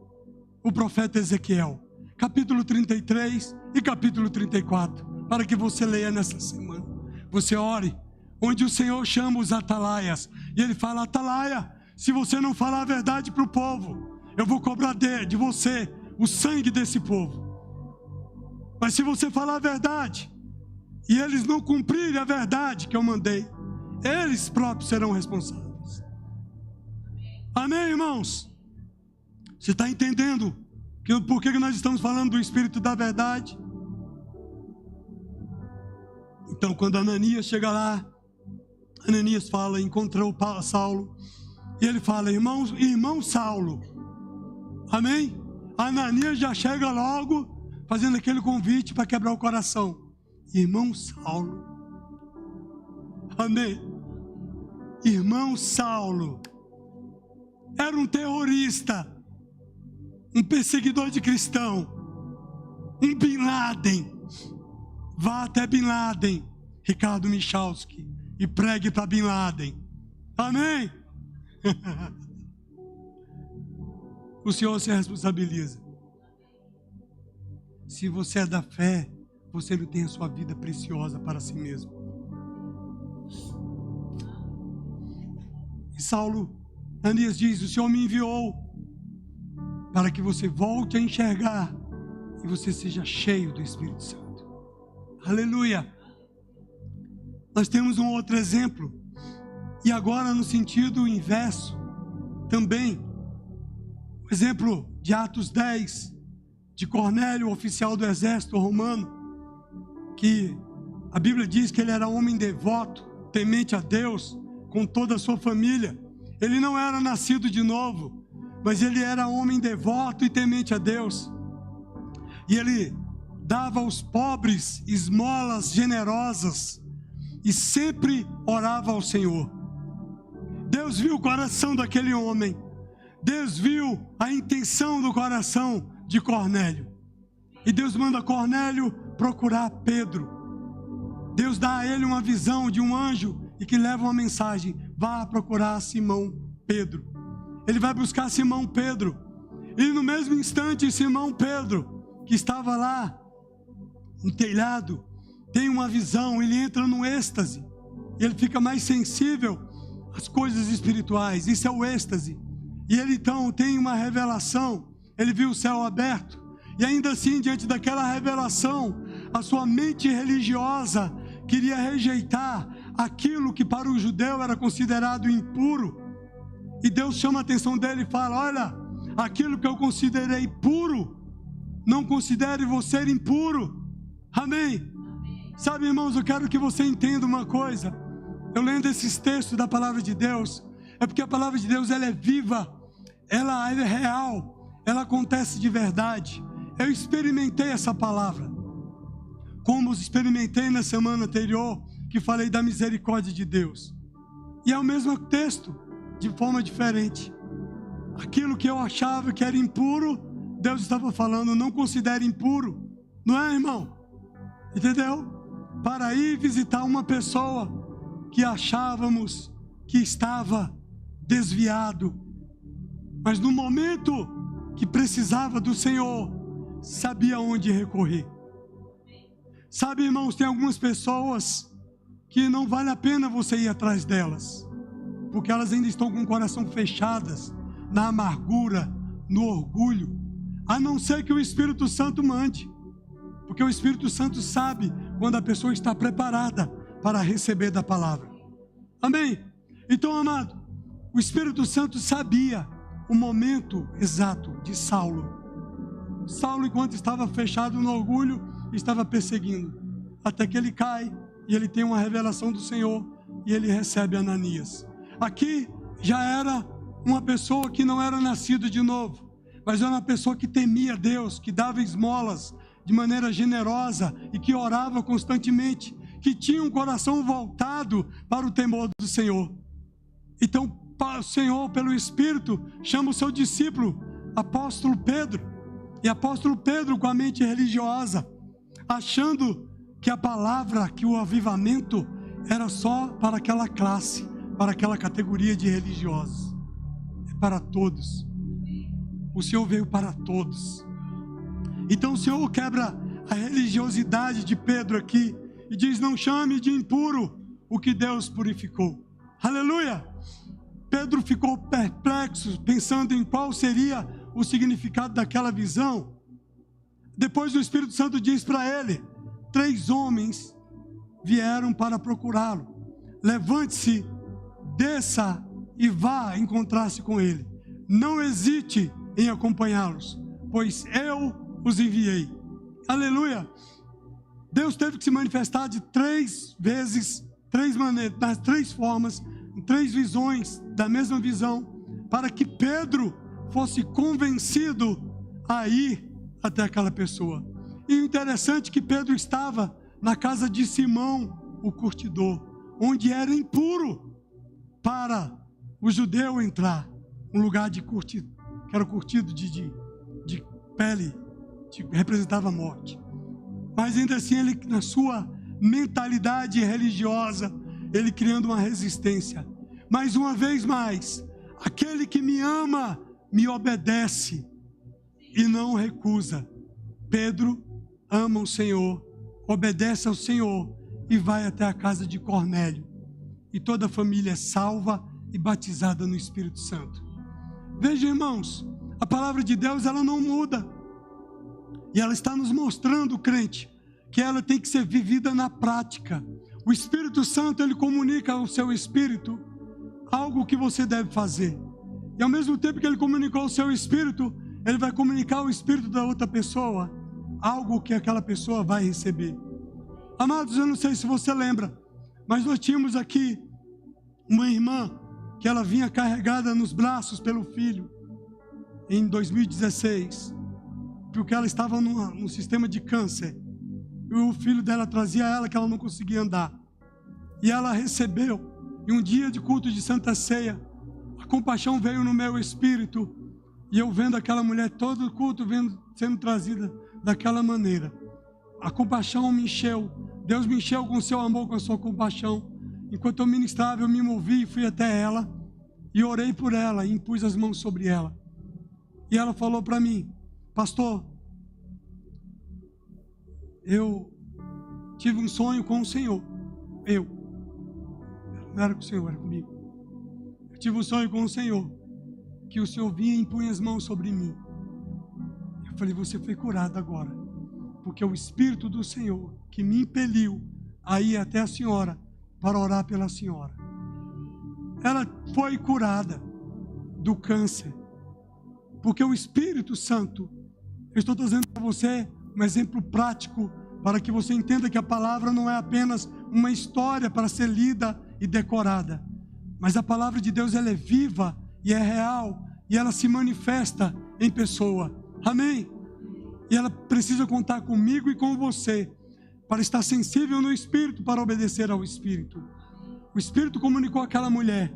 o profeta Ezequiel, capítulo 33 e capítulo 34, para que você leia nessa semana. Você ore, onde o Senhor chama os atalaias, e ele fala: atalaia, se você não falar a verdade para o povo, eu vou cobrar de você o sangue desse povo. Mas se você falar a verdade, e eles não cumprirem a verdade que eu mandei, eles próprios serão responsáveis. Amém, irmãos? Você está entendendo por que nós estamos falando do Espírito da verdade? Então, quando Ananias chega lá, Ananias fala, encontrou Saulo, e ele fala: irmão Saulo. Amém? Ananias já chega logo fazendo aquele convite para quebrar o coração. Irmão Saulo. Amém? Irmão Saulo era um terrorista, um perseguidor de cristão, um Bin Laden. Vá até Bin Laden, Ricardo Michalski, e pregue para Bin Laden. Amém? O Senhor se responsabiliza. Se você é da fé, você não tem a sua vida preciosa para si mesmo. E Saulo, Ananias diz: o Senhor me enviou para que você volte a enxergar e você seja cheio do Espírito Santo. Aleluia! Nós temos um outro exemplo, e agora no sentido inverso também. O exemplo de Atos 10, de Cornélio, oficial do exército romano, que a Bíblia diz que ele era homem devoto, temente a Deus, com toda a sua família. Ele não era nascido de novo, mas ele era homem devoto e temente a Deus. E ele dava aos pobres esmolas generosas, e sempre orava ao Senhor. Deus viu o coração daquele homem. Deus viu a intenção do coração de Cornélio. E Deus manda Cornélio procurar Pedro. Deus dá a ele uma visão de um anjo e que leva uma mensagem: vá procurar Simão Pedro. Ele vai buscar Simão Pedro. E no mesmo instante, Simão Pedro, que estava lá no telhado, tem uma visão, ele entra no êxtase, ele fica mais sensível às coisas espirituais. Isso é o êxtase. E ele então tem uma revelação, ele viu o céu aberto, e ainda assim, diante daquela revelação, a sua mente religiosa queria rejeitar aquilo que para o judeu era considerado impuro. E Deus chama a atenção dele e fala: olha, aquilo que eu considerei puro, não considere você impuro. Amém? Sabe, irmãos, eu quero que você entenda uma coisa. Eu lendo esses textos da palavra de Deus, é porque a palavra de Deus, ela é viva, ela é real, ela acontece de verdade. Eu experimentei essa palavra, como experimentei na semana anterior, que falei da misericórdia de Deus. E é o mesmo texto, de forma diferente. Aquilo que eu achava que era impuro, Deus estava falando: não considere impuro. Não é, irmão? Entendeu? Para ir visitar uma pessoa que achávamos que estava desviado, mas no momento que precisava do Senhor, sabia onde recorrer. Sabe, irmãos, tem algumas pessoas que não vale a pena você ir atrás delas, porque elas ainda estão com o coração fechadas na amargura, no orgulho, a não ser que o Espírito Santo mande, porque o Espírito Santo sabe quando a pessoa está preparada para receber da palavra. Amém? Então, amado, o Espírito Santo sabia o momento exato de Saulo. Saulo, enquanto estava fechado no orgulho, estava perseguindo, até que ele cai e ele tem uma revelação do Senhor e ele recebe Ananias. Aqui já era uma pessoa que não era nascida de novo, mas era uma pessoa que temia Deus, que dava esmolas de maneira generosa e que orava constantemente, que tinha um coração voltado para o temor do Senhor. Então o Senhor, pelo Espírito, chama o seu discípulo, apóstolo Pedro, e apóstolo Pedro, com a mente religiosa, achando que a palavra, que o avivamento era só para aquela classe, para aquela categoria de religiosos. É para todos. O Senhor veio para todos. Então o Senhor quebra a religiosidade de Pedro aqui e diz: não chame de impuro o que Deus purificou. Aleluia! Pedro ficou perplexo, pensando em qual seria o significado daquela visão. Depois o Espírito Santo diz para ele: 3 homens vieram para procurá-lo. Levante-se, desça e vá encontrar-se com ele. Não hesite em acompanhá-los, pois eu os enviei. Aleluia! Deus teve que se manifestar de 3 vezes, 3 maneiras, das 3 formas, em 3 visões da mesma visão, para que Pedro fosse convencido a ir até aquela pessoa. E o interessante é que Pedro estava na casa de Simão, o curtidor, onde era impuro para o judeu entrar, um lugar de curtido, que era curtido de pele, que representava a morte. Mas ainda assim, ele, na sua mentalidade religiosa, ele criando uma resistência. Mas uma vez mais, aquele que me ama, me obedece e não recusa. Pedro ama o Senhor, obedece ao Senhor e vai até a casa de Cornélio. E toda a família é salva e batizada no Espírito Santo. Veja, irmãos, a palavra de Deus, ela não muda. E ela está nos mostrando, crente, que ela tem que ser vivida na prática. O Espírito Santo, ele comunica ao seu espírito algo que você deve fazer. E ao mesmo tempo que ele comunicou ao seu espírito, ele vai comunicar ao espírito da outra pessoa algo que aquela pessoa vai receber. Amados, eu não sei se você lembra, mas nós tínhamos aqui uma irmã que ela vinha carregada nos braços pelo filho em 2016, porque ela estava num sistema de câncer. E o filho dela trazia ela que ela não conseguia andar. E ela recebeu. E um dia de culto de Santa Ceia, a compaixão veio no meu espírito. E eu vendo aquela mulher todo o culto sendo trazida daquela maneira. A compaixão me encheu. Deus me encheu com o seu amor, com a sua compaixão. Enquanto eu ministrava, eu me movi e fui até ela. E orei por ela e impus as mãos sobre ela. E ela falou para mim: pastor, eu tive um sonho com o Senhor. Não era com o Senhor, era comigo. Eu tive um sonho com o Senhor, que o Senhor vinha e impunha as mãos sobre mim. Eu falei: você foi curado agora, porque o Espírito do Senhor que me impeliu a ir até a senhora para orar pela senhora. Ela foi curada do câncer, porque o Espírito Santo, eu estou trazendo para você um exemplo prático, para que você entenda que a palavra não é apenas uma história para ser lida e decorada, mas a palavra de Deus, ela é viva e é real, e ela se manifesta em pessoa. Amém? E ela precisa contar comigo e com você, para estar sensível no Espírito, para obedecer ao Espírito. O Espírito comunicou àquela mulher,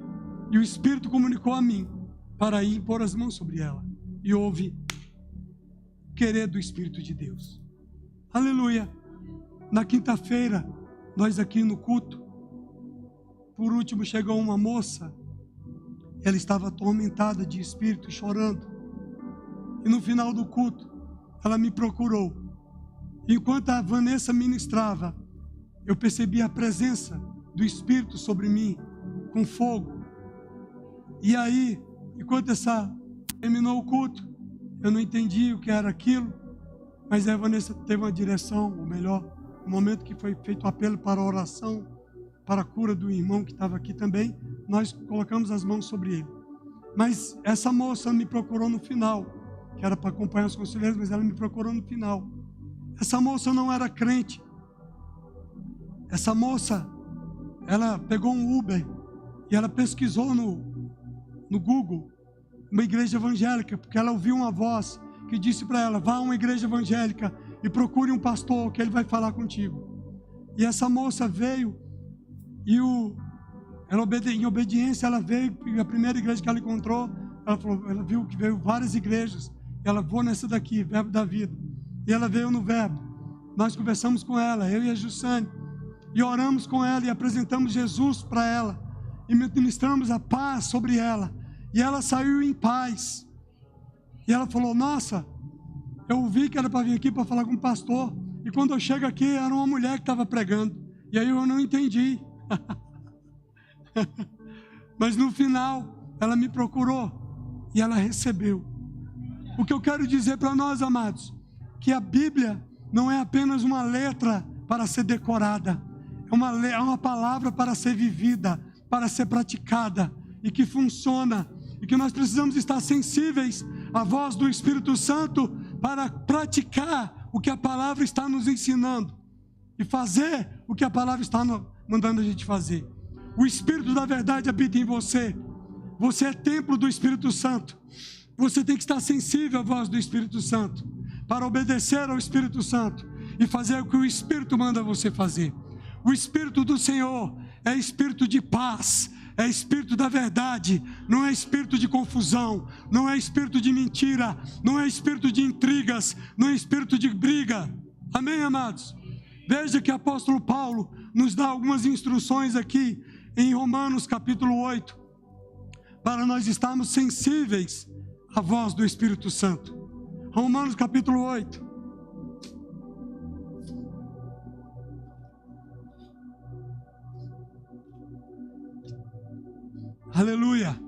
e o Espírito comunicou a mim, para ir pôr as mãos sobre ela. E houve querer do Espírito de Deus. Aleluia. Na quinta-feira, nós aqui no culto, por último chegou uma moça, ela estava atormentada de espírito, chorando. E no final do culto, ela me procurou. Enquanto a Vanessa ministrava, eu percebi a presença do Espírito sobre mim, com fogo. E aí, enquanto terminou o culto, Eu não entendi o que era aquilo, mas a Vanessa teve uma direção, ou melhor, no momento que foi feito o apelo para a oração, para a cura do irmão que estava aqui também, nós colocamos as mãos sobre ele. Mas essa moça me procurou no final, que era para acompanhar os conselheiros, mas ela me procurou no final. Essa moça não era crente. Essa moça, ela pegou um Uber e ela pesquisou no Google uma igreja evangélica, porque ela ouviu uma voz que disse para ela: vá a uma igreja evangélica e procure um pastor que ele vai falar contigo. E essa moça veio e em obediência ela veio, e a primeira igreja que ela encontrou, ela viu que veio várias igrejas, e ela: vou nessa daqui, Verbo da Vida. E ela veio no Verbo. Nós conversamos com ela, eu e a Jussane, e oramos com ela e apresentamos Jesus para ela, e ministramos a paz sobre ela, e ela saiu em paz. E ela falou: nossa, eu ouvi que era para vir aqui para falar com o pastor, e quando eu chego aqui era uma mulher que estava pregando, e aí eu não entendi. Mas no final ela me procurou e ela recebeu. O que eu quero dizer para nós, amados, que a Bíblia não é apenas uma letra para ser decorada, é uma palavra para ser vivida, para ser praticada, e que funciona, e que nós precisamos estar sensíveis à voz do Espírito Santo para praticar o que a palavra está nos ensinando e fazer o que a palavra está mandando a gente fazer. O Espírito da verdade habita em você. Você é templo do Espírito Santo. Você tem que estar sensível à voz do Espírito Santo para obedecer ao Espírito Santo e fazer o que o Espírito manda você fazer. O Espírito do Senhor é espírito de paz, é espírito da verdade, não é espírito de confusão, não é espírito de mentira, não é espírito de intrigas, não é espírito de briga. Amém, amados? Veja que o apóstolo Paulo nos dá algumas instruções aqui em Romanos capítulo 8, para nós estarmos sensíveis à voz do Espírito Santo. Romanos capítulo 8. Aleluia.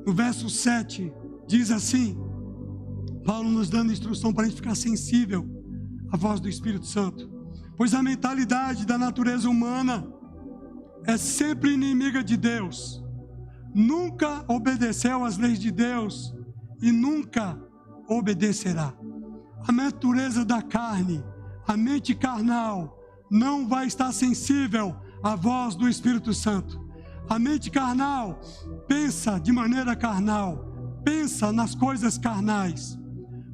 No verso 7 diz assim, Paulo nos dando instrução para a gente ficar sensível à voz do Espírito Santo. Pois a mentalidade da natureza humana é sempre inimiga de Deus, nunca obedeceu às leis de Deus e nunca obedecerá. A natureza da carne, a mente carnal, não vai estar sensível à voz do Espírito Santo. A mente carnal pensa de maneira carnal, pensa nas coisas carnais.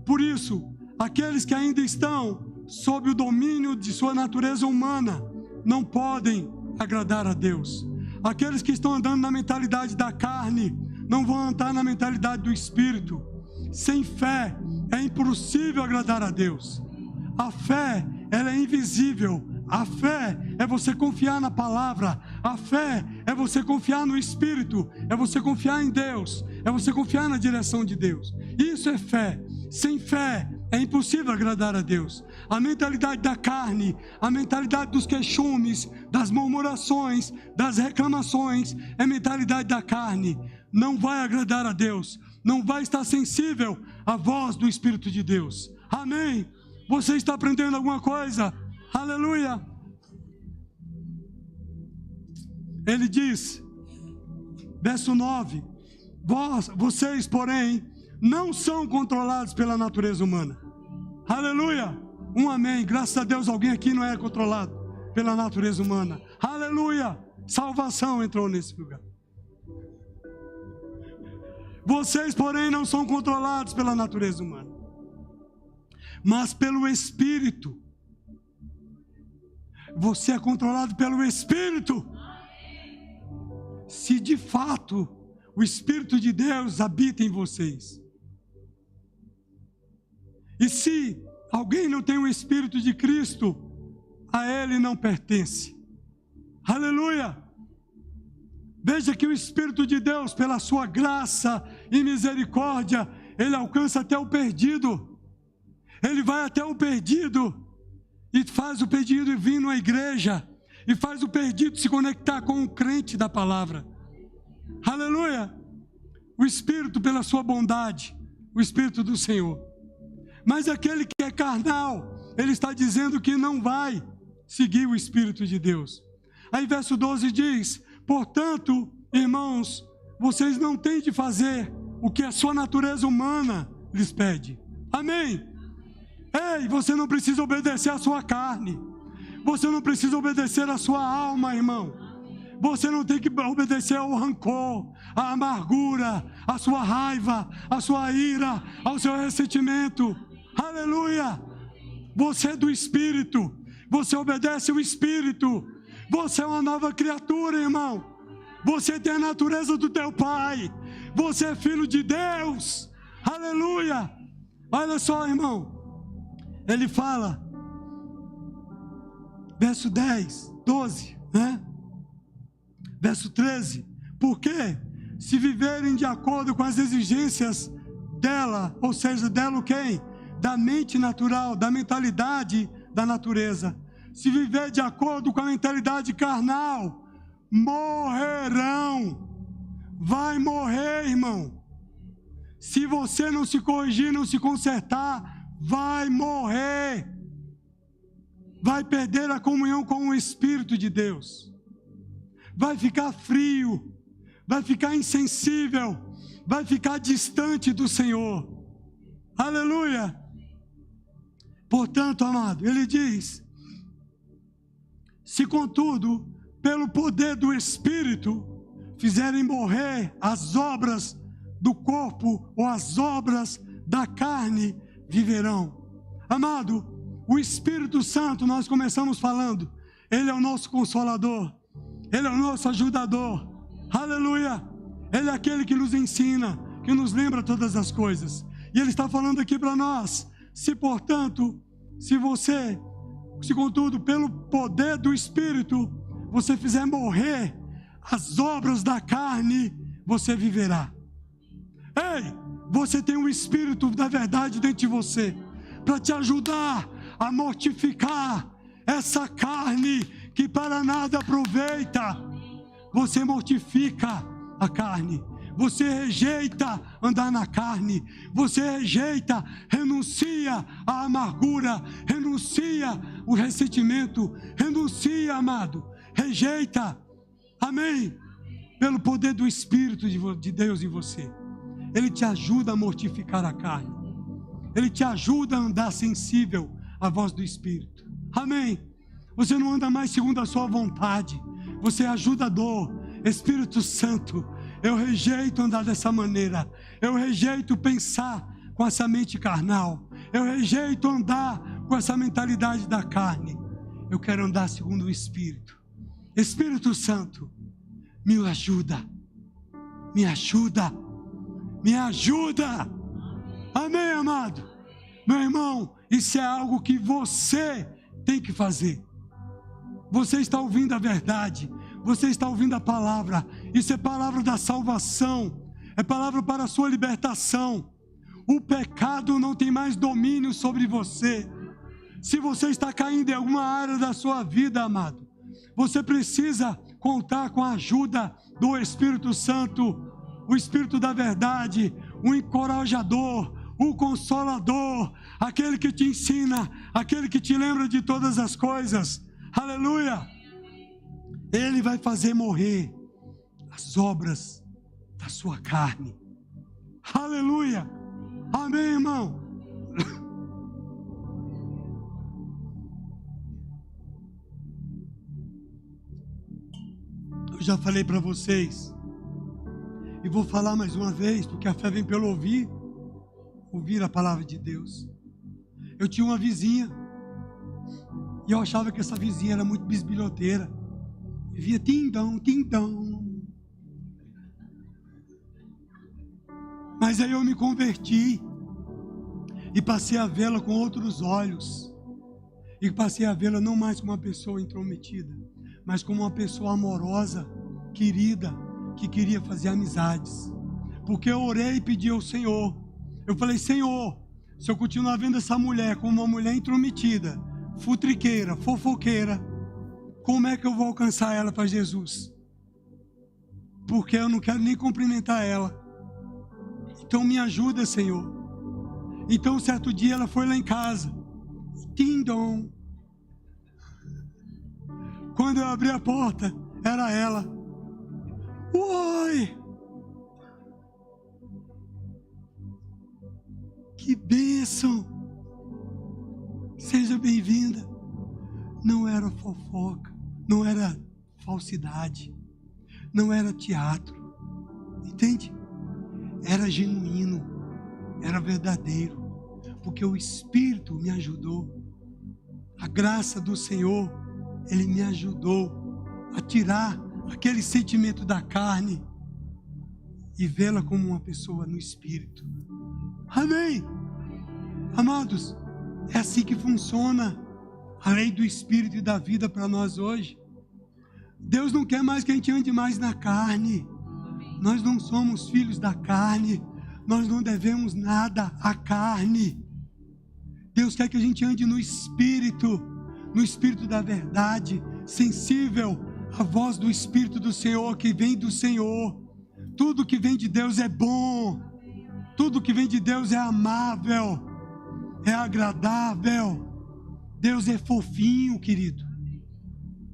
Por isso, aqueles que ainda estão sob o domínio de sua natureza humana não podem agradar a Deus. Aqueles que estão andando na mentalidade da carne não vão andar na mentalidade do Espírito. Sem fé é impossível agradar a Deus. A fé, ela é invisível. A fé é você confiar na palavra. A fé é você confiar no Espírito. É você confiar em Deus. É você confiar na direção de Deus. Isso é fé. Sem fé é impossível agradar a Deus. A mentalidade da carne, a mentalidade dos queixumes, das murmurações, das reclamações, é a mentalidade da carne. Não vai agradar a Deus. Não vai estar sensível à voz do Espírito de Deus. Amém? Você está aprendendo alguma coisa? Aleluia! Ele diz, verso 9, vocês, porém, não são controlados pela natureza humana. Aleluia! Um amém. Graças a Deus alguém aqui não é controlado pela natureza humana. Aleluia! Salvação entrou nesse lugar. Vocês, porém, não são controlados pela natureza humana, mas pelo Espírito. Você é controlado pelo Espírito. Se de fato o Espírito de Deus habita em vocês. E se alguém não tem o Espírito de Cristo, a ele não pertence. Aleluia! Veja que o Espírito de Deus, pela sua graça e misericórdia, ele alcança até o perdido. Ele vai até o perdido e faz o perdido vir na igreja, e faz o perdido se conectar com o crente da palavra. Aleluia! O Espírito, pela sua bondade, o Espírito do Senhor. Mas aquele que é carnal, ele está dizendo que não vai seguir o Espírito de Deus. Aí verso 12 diz: portanto, irmãos, vocês não têm de fazer o que a sua natureza humana lhes pede. Amém? Ei, você não precisa obedecer à sua carne. Você não precisa obedecer à sua alma, irmão. Você não tem que obedecer ao rancor, à amargura, à sua raiva, à sua ira, ao seu ressentimento. Aleluia! Você é do Espírito. Você obedece ao Espírito. Você é uma nova criatura, irmão. Você tem a natureza do teu Pai. Você é filho de Deus. Aleluia! Olha só, irmão. Ele fala, verso 10, 12, né? Verso 13. Porque se viverem de acordo com as exigências dela, ou seja, dela o quem? Da mente natural, da mentalidade da natureza. Se viver de acordo com a mentalidade carnal, morrerão. Vai morrer, irmão. Se você não se corrigir, não se consertar, vai morrer. Vai perder a comunhão com o Espírito de Deus. Vai ficar frio. Vai ficar insensível. Vai ficar distante do Senhor. Aleluia. Portanto, amado, ele diz: se contudo, pelo poder do Espírito, fizerem morrer as obras do corpo ou as obras da carne, viverão. Amado, o Espírito Santo, nós começamos falando, ele é o nosso consolador, ele é o nosso ajudador. Aleluia! Ele é aquele que nos ensina, que nos lembra todas as coisas. E ele está falando aqui para nós: se portanto, se contudo, pelo poder do Espírito, você fizer morrer as obras da carne, você viverá. Ei, você tem o Espírito da verdade dentro de você, para te ajudar a mortificar essa carne que para nada aproveita. Você mortifica a carne. Você rejeita andar na carne. Você rejeita, renuncia à amargura, renuncia o ressentimento, renuncia, amado, rejeita. Amém? Pelo poder do Espírito de Deus em você. Ele te ajuda a mortificar a carne. Ele te ajuda a andar sensível à voz do Espírito. Amém? Você não anda mais segundo a sua vontade. Você é ajudador. Espírito Santo, eu rejeito andar dessa maneira. Eu rejeito pensar com essa mente carnal. Eu rejeito andar com essa mentalidade da carne. Eu quero andar segundo o Espírito. Espírito Santo, me ajuda. Me ajuda. Me ajuda. Amém, amado? Meu irmão, isso é algo que você tem que fazer. Você está ouvindo a verdade. Você está ouvindo a palavra. Isso é palavra da salvação. É palavra para a sua libertação. O pecado não tem mais domínio sobre você. Se você está caindo em alguma área da sua vida, amado, você precisa contar com a ajuda do Espírito Santo, o Espírito da verdade, o encorajador, o consolador, aquele que te ensina, aquele que te lembra de todas as coisas. Aleluia! Ele vai fazer morrer as obras da sua carne. Aleluia! Amém, irmão? Eu já falei para vocês, e vou falar mais uma vez, porque a fé vem pelo ouvir a palavra de Deus. Eu tinha uma vizinha, e eu achava que essa vizinha era muito bisbilhoteira. Via tindão, tindão. Mas aí eu me converti e passei a vê-la com outros olhos. E passei a vê-la não mais como uma pessoa intrometida, mas como uma pessoa amorosa, querida, que queria fazer amizades. Porque eu orei e pedi ao Senhor. Eu falei: Senhor, se eu continuar vendo essa mulher como uma mulher intrometida, futriqueira, fofoqueira, como é que eu vou alcançar ela para Jesus? Porque eu não quero nem cumprimentar ela. Então me ajuda, Senhor. Então, certo dia, ela foi lá em casa. Tim-dom. Quando eu abri a porta, era ela. Oi! Que bênção! Seja bem-vinda. Não era fofoca, não era falsidade, não era teatro. Entende? Era genuíno, era verdadeiro, porque o Espírito me ajudou. A graça do Senhor, Ele me ajudou a tirar aquele sentimento da carne e vê-la como uma pessoa no Espírito. Amém? Amados, é assim que funciona a lei do Espírito e da vida para nós hoje. Deus não quer mais que a gente ande mais na carne. Nós não somos filhos da carne. Nós não devemos nada à carne. Deus quer que a gente ande no Espírito da verdade, sensível à voz do Espírito do Senhor, que vem do Senhor. Tudo que vem de Deus é bom. Tudo que vem de Deus é amável, é agradável. Deus é fofinho, querido.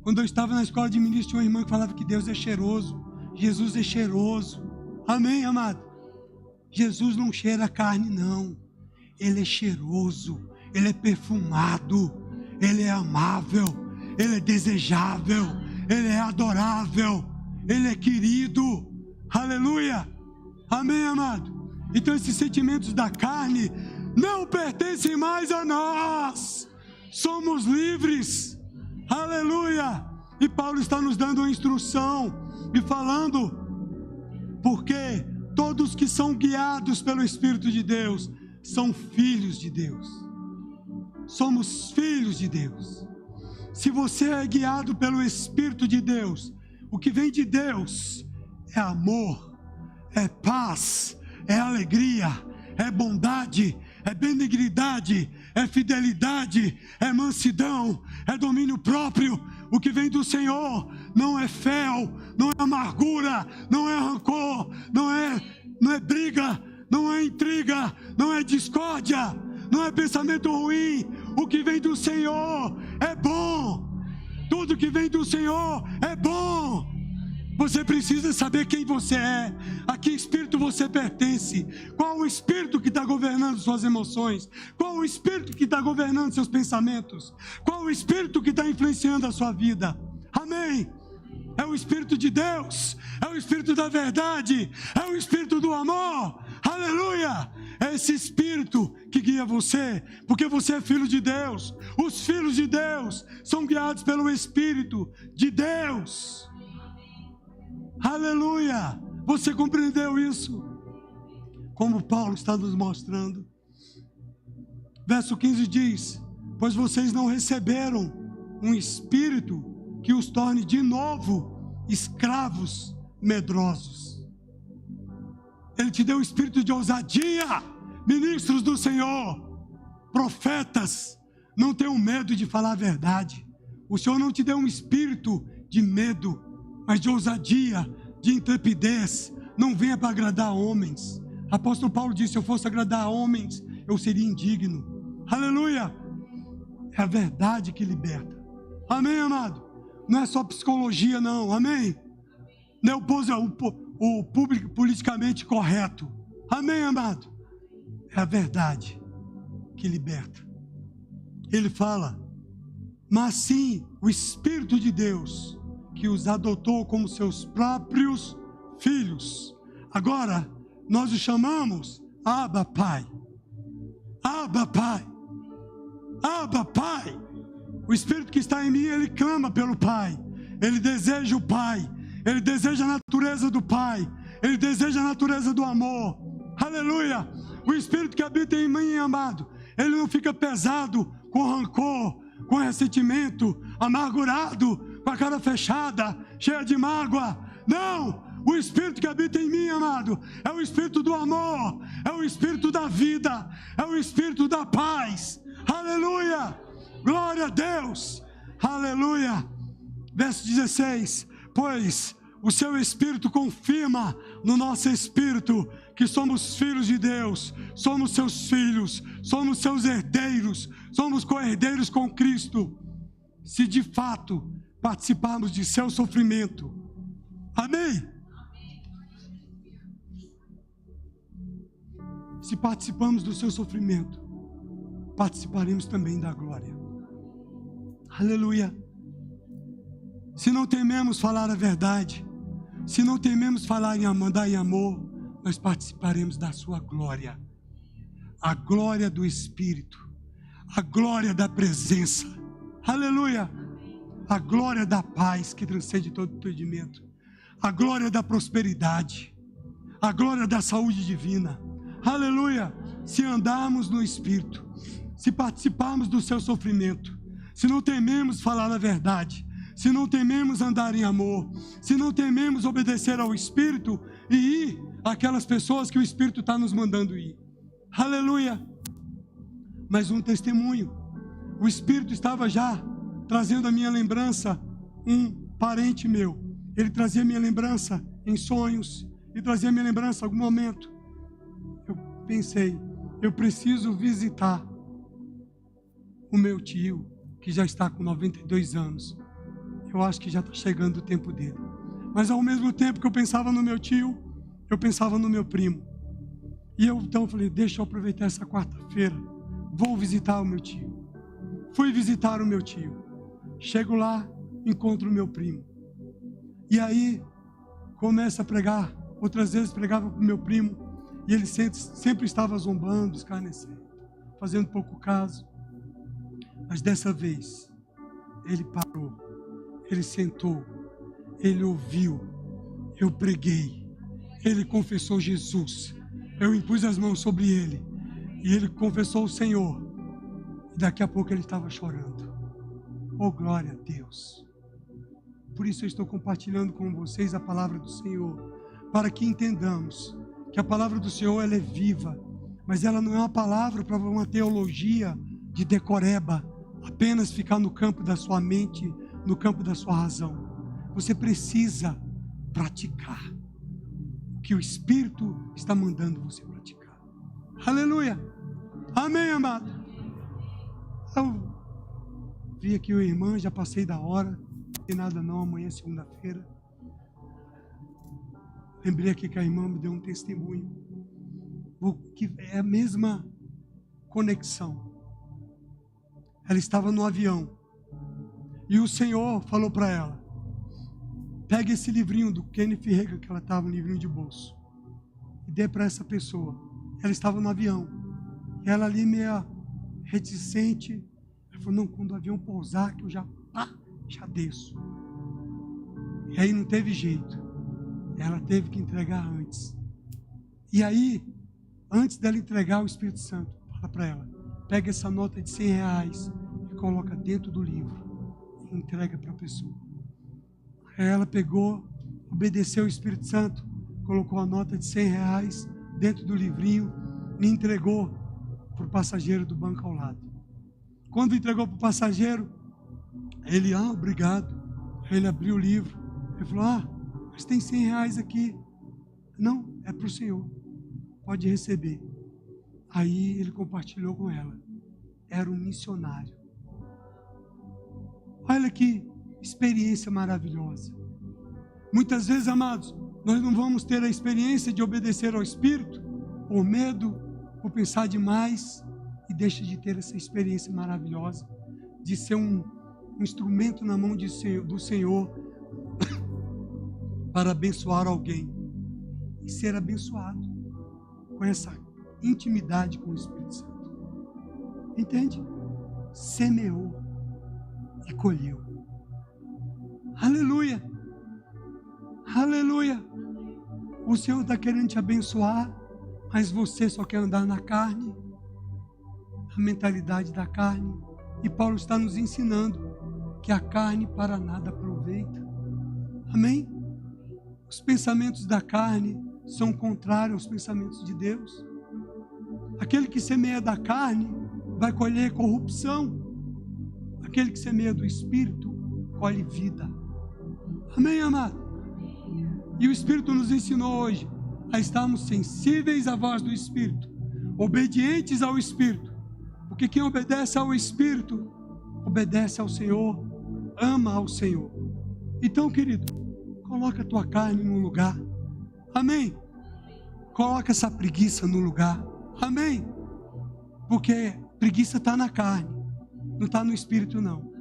Quando eu estava na escola de ministro, tinha uma irmã que falava que Deus é cheiroso. Jesus é cheiroso. Amém, amado? Jesus não cheira a carne, não. Ele é cheiroso, Ele é perfumado, Ele é amável, Ele é desejável, Ele é adorável, Ele é querido. Aleluia. Amém, amado? Então esses sentimentos da carne não pertencem mais a nós. Somos livres. Aleluia. E Paulo está nos dando uma instrução e falando, porque todos que são guiados pelo Espírito de Deus são filhos de Deus. Somos filhos de Deus. Se você é guiado pelo Espírito de Deus, o que vem de Deus é amor, é paz, é alegria, é bondade, é benignidade, é fidelidade, é mansidão, é domínio próprio. O que vem do Senhor não é fel, não é amargura, não é rancor, não é briga, não é intriga, não é discórdia, não é pensamento ruim. O que vem do Senhor é bom. Tudo que vem do Senhor é bom. Você precisa saber quem você é, a que espírito você pertence, qual o espírito que está governando suas emoções, qual o espírito que está governando seus pensamentos, qual o espírito que está influenciando a sua vida. Amém? É o Espírito de Deus, é o Espírito da verdade, é o Espírito do amor. Aleluia! É esse Espírito que guia você, porque você é filho de Deus. Os filhos de Deus são guiados pelo Espírito de Deus. Aleluia! Você compreendeu isso? Como Paulo está nos mostrando. Verso 15 diz: pois vocês não receberam um espírito que os torne de novo escravos medrosos. Ele te deu um espírito de ousadia. Ministros do Senhor, profetas, não tenham medo de falar a verdade. O Senhor não te deu um espírito de medo, mas de ousadia, de intrepidez. Não venha para agradar homens. Apóstolo Paulo disse: se eu fosse agradar homens, eu seria indigno. Aleluia! É a verdade que liberta. Amém, amado? Não é só psicologia, não. Amém? Não é o público politicamente correto. Amém, amado? É a verdade que liberta. Ele fala: mas sim o Espírito de Deus, que os adotou como seus próprios filhos. Agora, nós o chamamos Abba, Pai. Abba, Pai. Abba, Pai. O Espírito que está em mim, ele clama pelo Pai. Ele deseja o Pai. Ele deseja a natureza do Pai. Ele deseja a natureza do amor. Aleluia. O Espírito que habita em mim, amado, ele não fica pesado com rancor, com ressentimento, amargurado, com a cara fechada, cheia de mágoa. Não! O Espírito que habita em mim, amado, é o Espírito do amor, é o Espírito da vida, é o Espírito da paz. Aleluia! Glória a Deus! Aleluia! Verso 16: pois O seu Espírito confirma no nosso espírito que somos filhos de Deus, somos seus filhos, somos seus herdeiros, somos co-herdeiros com Cristo, se de fato participarmos de seu sofrimento. Amém? Se participamos do seu sofrimento, participaremos também da glória. Aleluia. Se não tememos falar a verdade, se não tememos falar em andar em amor, nós participaremos da sua glória. A glória do Espírito, a glória da presença. Aleluia. A glória da paz que transcende todo entendimento, a glória da prosperidade, a glória da saúde divina. Aleluia. Se andarmos no Espírito, se participarmos do seu sofrimento, se não tememos falar a verdade, se não tememos andar em amor, se não tememos obedecer ao Espírito e ir àquelas pessoas que o Espírito está nos mandando ir. Aleluia. Mais um testemunho. O Espírito estava já trazendo a minha lembrança um parente meu. Ele trazia a minha lembrança em sonhos e trazia a minha lembrança em algum momento. Eu pensei, eu preciso visitar o meu tio, que já está com 92 anos. Eu acho que já está chegando o tempo dele. Mas ao mesmo tempo que eu pensava no meu tio, eu pensava no meu primo. E eu então falei, deixa eu aproveitar essa quarta-feira, vou visitar o meu tio. Fui visitar o meu tio. Chego lá, encontro o meu primo. E aí, começa a pregar. Outras vezes pregava para o meu primo, e ele sempre estava zombando, escarnecendo, fazendo pouco caso. Mas dessa vez, ele parou. Ele sentou, ele ouviu, eu preguei, ele confessou Jesus, eu impus as mãos sobre ele, e ele confessou o Senhor, e daqui a pouco ele estava chorando. Oh, glória a Deus! Por isso eu estou compartilhando com vocês a palavra do Senhor, para que entendamos que a palavra do Senhor ela é viva, mas ela não é uma palavra para uma teologia de decoreba, apenas ficar no campo da sua mente, no campo da sua razão. Você precisa praticar o que o Espírito está mandando você praticar. Aleluia. Amém, amado. Eu vi aqui o irmão, já passei da hora, não tem nada não, amanhã é segunda-feira. Lembrei aqui que a irmã me deu um testemunho, que é a mesma conexão. Ela estava no avião, e o Senhor falou para ela, pegue esse livrinho do Kenneth Hagin, que ela estava, um livrinho de bolso, e dê para essa pessoa. Ela estava no avião, e ela ali meio reticente, ela falou, não, quando o avião pousar, que eu já desço. E aí não teve jeito, ela teve que entregar antes. E aí, antes dela entregar, o Espírito Santo fala para ela, pega essa nota de R$100 e coloca dentro do livro. Entrega para a pessoa. Aí ela pegou, obedeceu o Espírito Santo, colocou a nota de R$100 dentro do livrinho e entregou para o passageiro do banco ao lado. Quando entregou para o passageiro, ele, obrigado. Aí ele abriu o livro, ele falou, mas tem R$100 aqui. Não, é para o senhor, pode receber. Aí ele compartilhou com ela, era um missionário. Olha que experiência maravilhosa. Muitas vezes, amados, nós não vamos ter a experiência de obedecer ao Espírito por medo, por pensar demais, e deixa de ter essa experiência maravilhosa de ser um instrumento na mão do Senhor para abençoar alguém e ser abençoado com essa intimidade com o Espírito Santo. Entende? Semeou e colheu. Aleluia. Aleluia. O Senhor está querendo te abençoar, mas você só quer andar na carne, a mentalidade da carne. E Paulo está nos ensinando que a carne para nada aproveita. Amém? Os pensamentos da carne são contrários aos pensamentos de Deus. Aquele que semeia da carne vai colher corrupção. Aquele que semeia do Espírito colhe vida. Amém, amado? E o Espírito nos ensinou hoje a estarmos sensíveis à voz do Espírito, obedientes ao Espírito, porque quem obedece ao Espírito, obedece ao Senhor, ama ao Senhor. Então, querido, coloca a tua carne no lugar, amém? Coloca essa preguiça no lugar, amém? Porque preguiça está na carne, não está no Espírito não.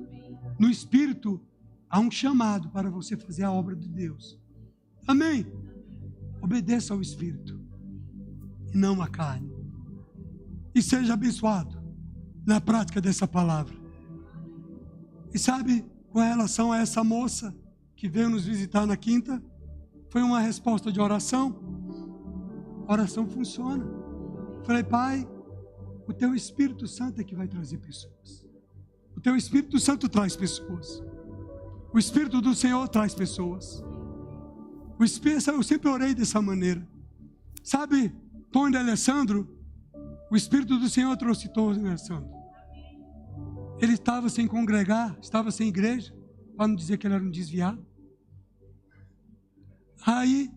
No Espírito há um chamado para você fazer a obra de Deus, amém? Obedeça ao Espírito e não à carne, e seja abençoado na prática dessa palavra. E sabe, com relação a essa moça que veio nos visitar na quinta, foi uma resposta de oração. A oração funciona. Falei, Pai, o Teu Espírito Santo é que vai trazer pessoas. O Teu Espírito Santo traz pessoas. O Espírito do Senhor traz pessoas. O Espírito, eu sempre orei dessa maneira. Sabe, Tom de Alessandro, o Espírito do Senhor trouxe Tom de Alessandro. Ele estava sem congregar, estava sem igreja, para não dizer que ele era um desviado. Aí,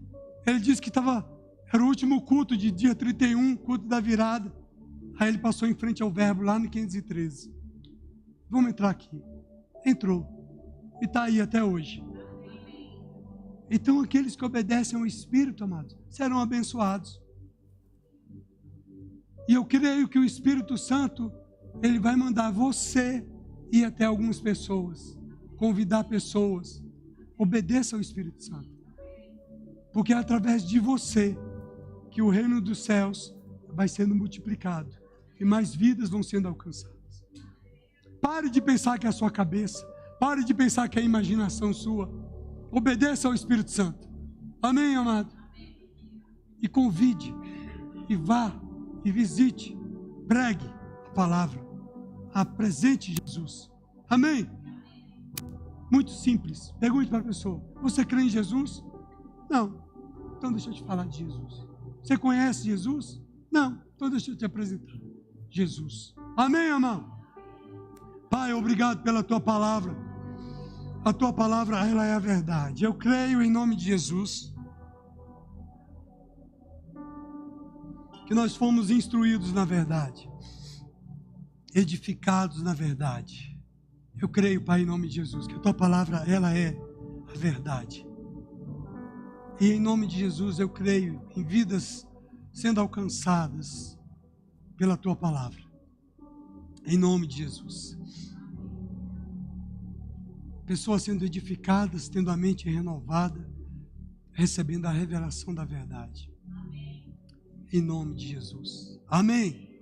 ele disse que era o último culto de dia 31, culto da virada. Aí ele passou em frente ao Verbo, lá no 513. Vamos entrar aqui. Entrou. E está aí até hoje. Então, aqueles que obedecem ao Espírito, amados, serão abençoados. E eu creio que o Espírito Santo, ele vai mandar você ir até algumas pessoas, convidar pessoas. Obedeça ao Espírito Santo. Porque é através de você que o reino dos céus vai sendo multiplicado e mais vidas vão sendo alcançadas. Pare de pensar que é a sua cabeça. Pare de pensar que é a imaginação sua. Obedeça ao Espírito Santo. Amém, amado? E convide, e vá, e visite, pregue a palavra. Apresente Jesus. Amém? Muito simples. Pergunte para a pessoa: você crê em Jesus? Não. Então deixa eu te falar de Jesus. Você conhece Jesus? Não. Então deixa eu te apresentar Jesus. Amém, irmão? Pai, obrigado pela tua palavra. A tua palavra, ela é a verdade. Eu creio em nome de Jesus que nós fomos instruídos na verdade, edificados na verdade. Eu creio, Pai, em nome de Jesus, que a tua palavra, ela é a verdade. E em nome de Jesus eu creio em vidas sendo alcançadas pela tua palavra. Em nome de Jesus. Pessoas sendo edificadas, tendo a mente renovada, recebendo a revelação da verdade. Em nome de Jesus. Amém.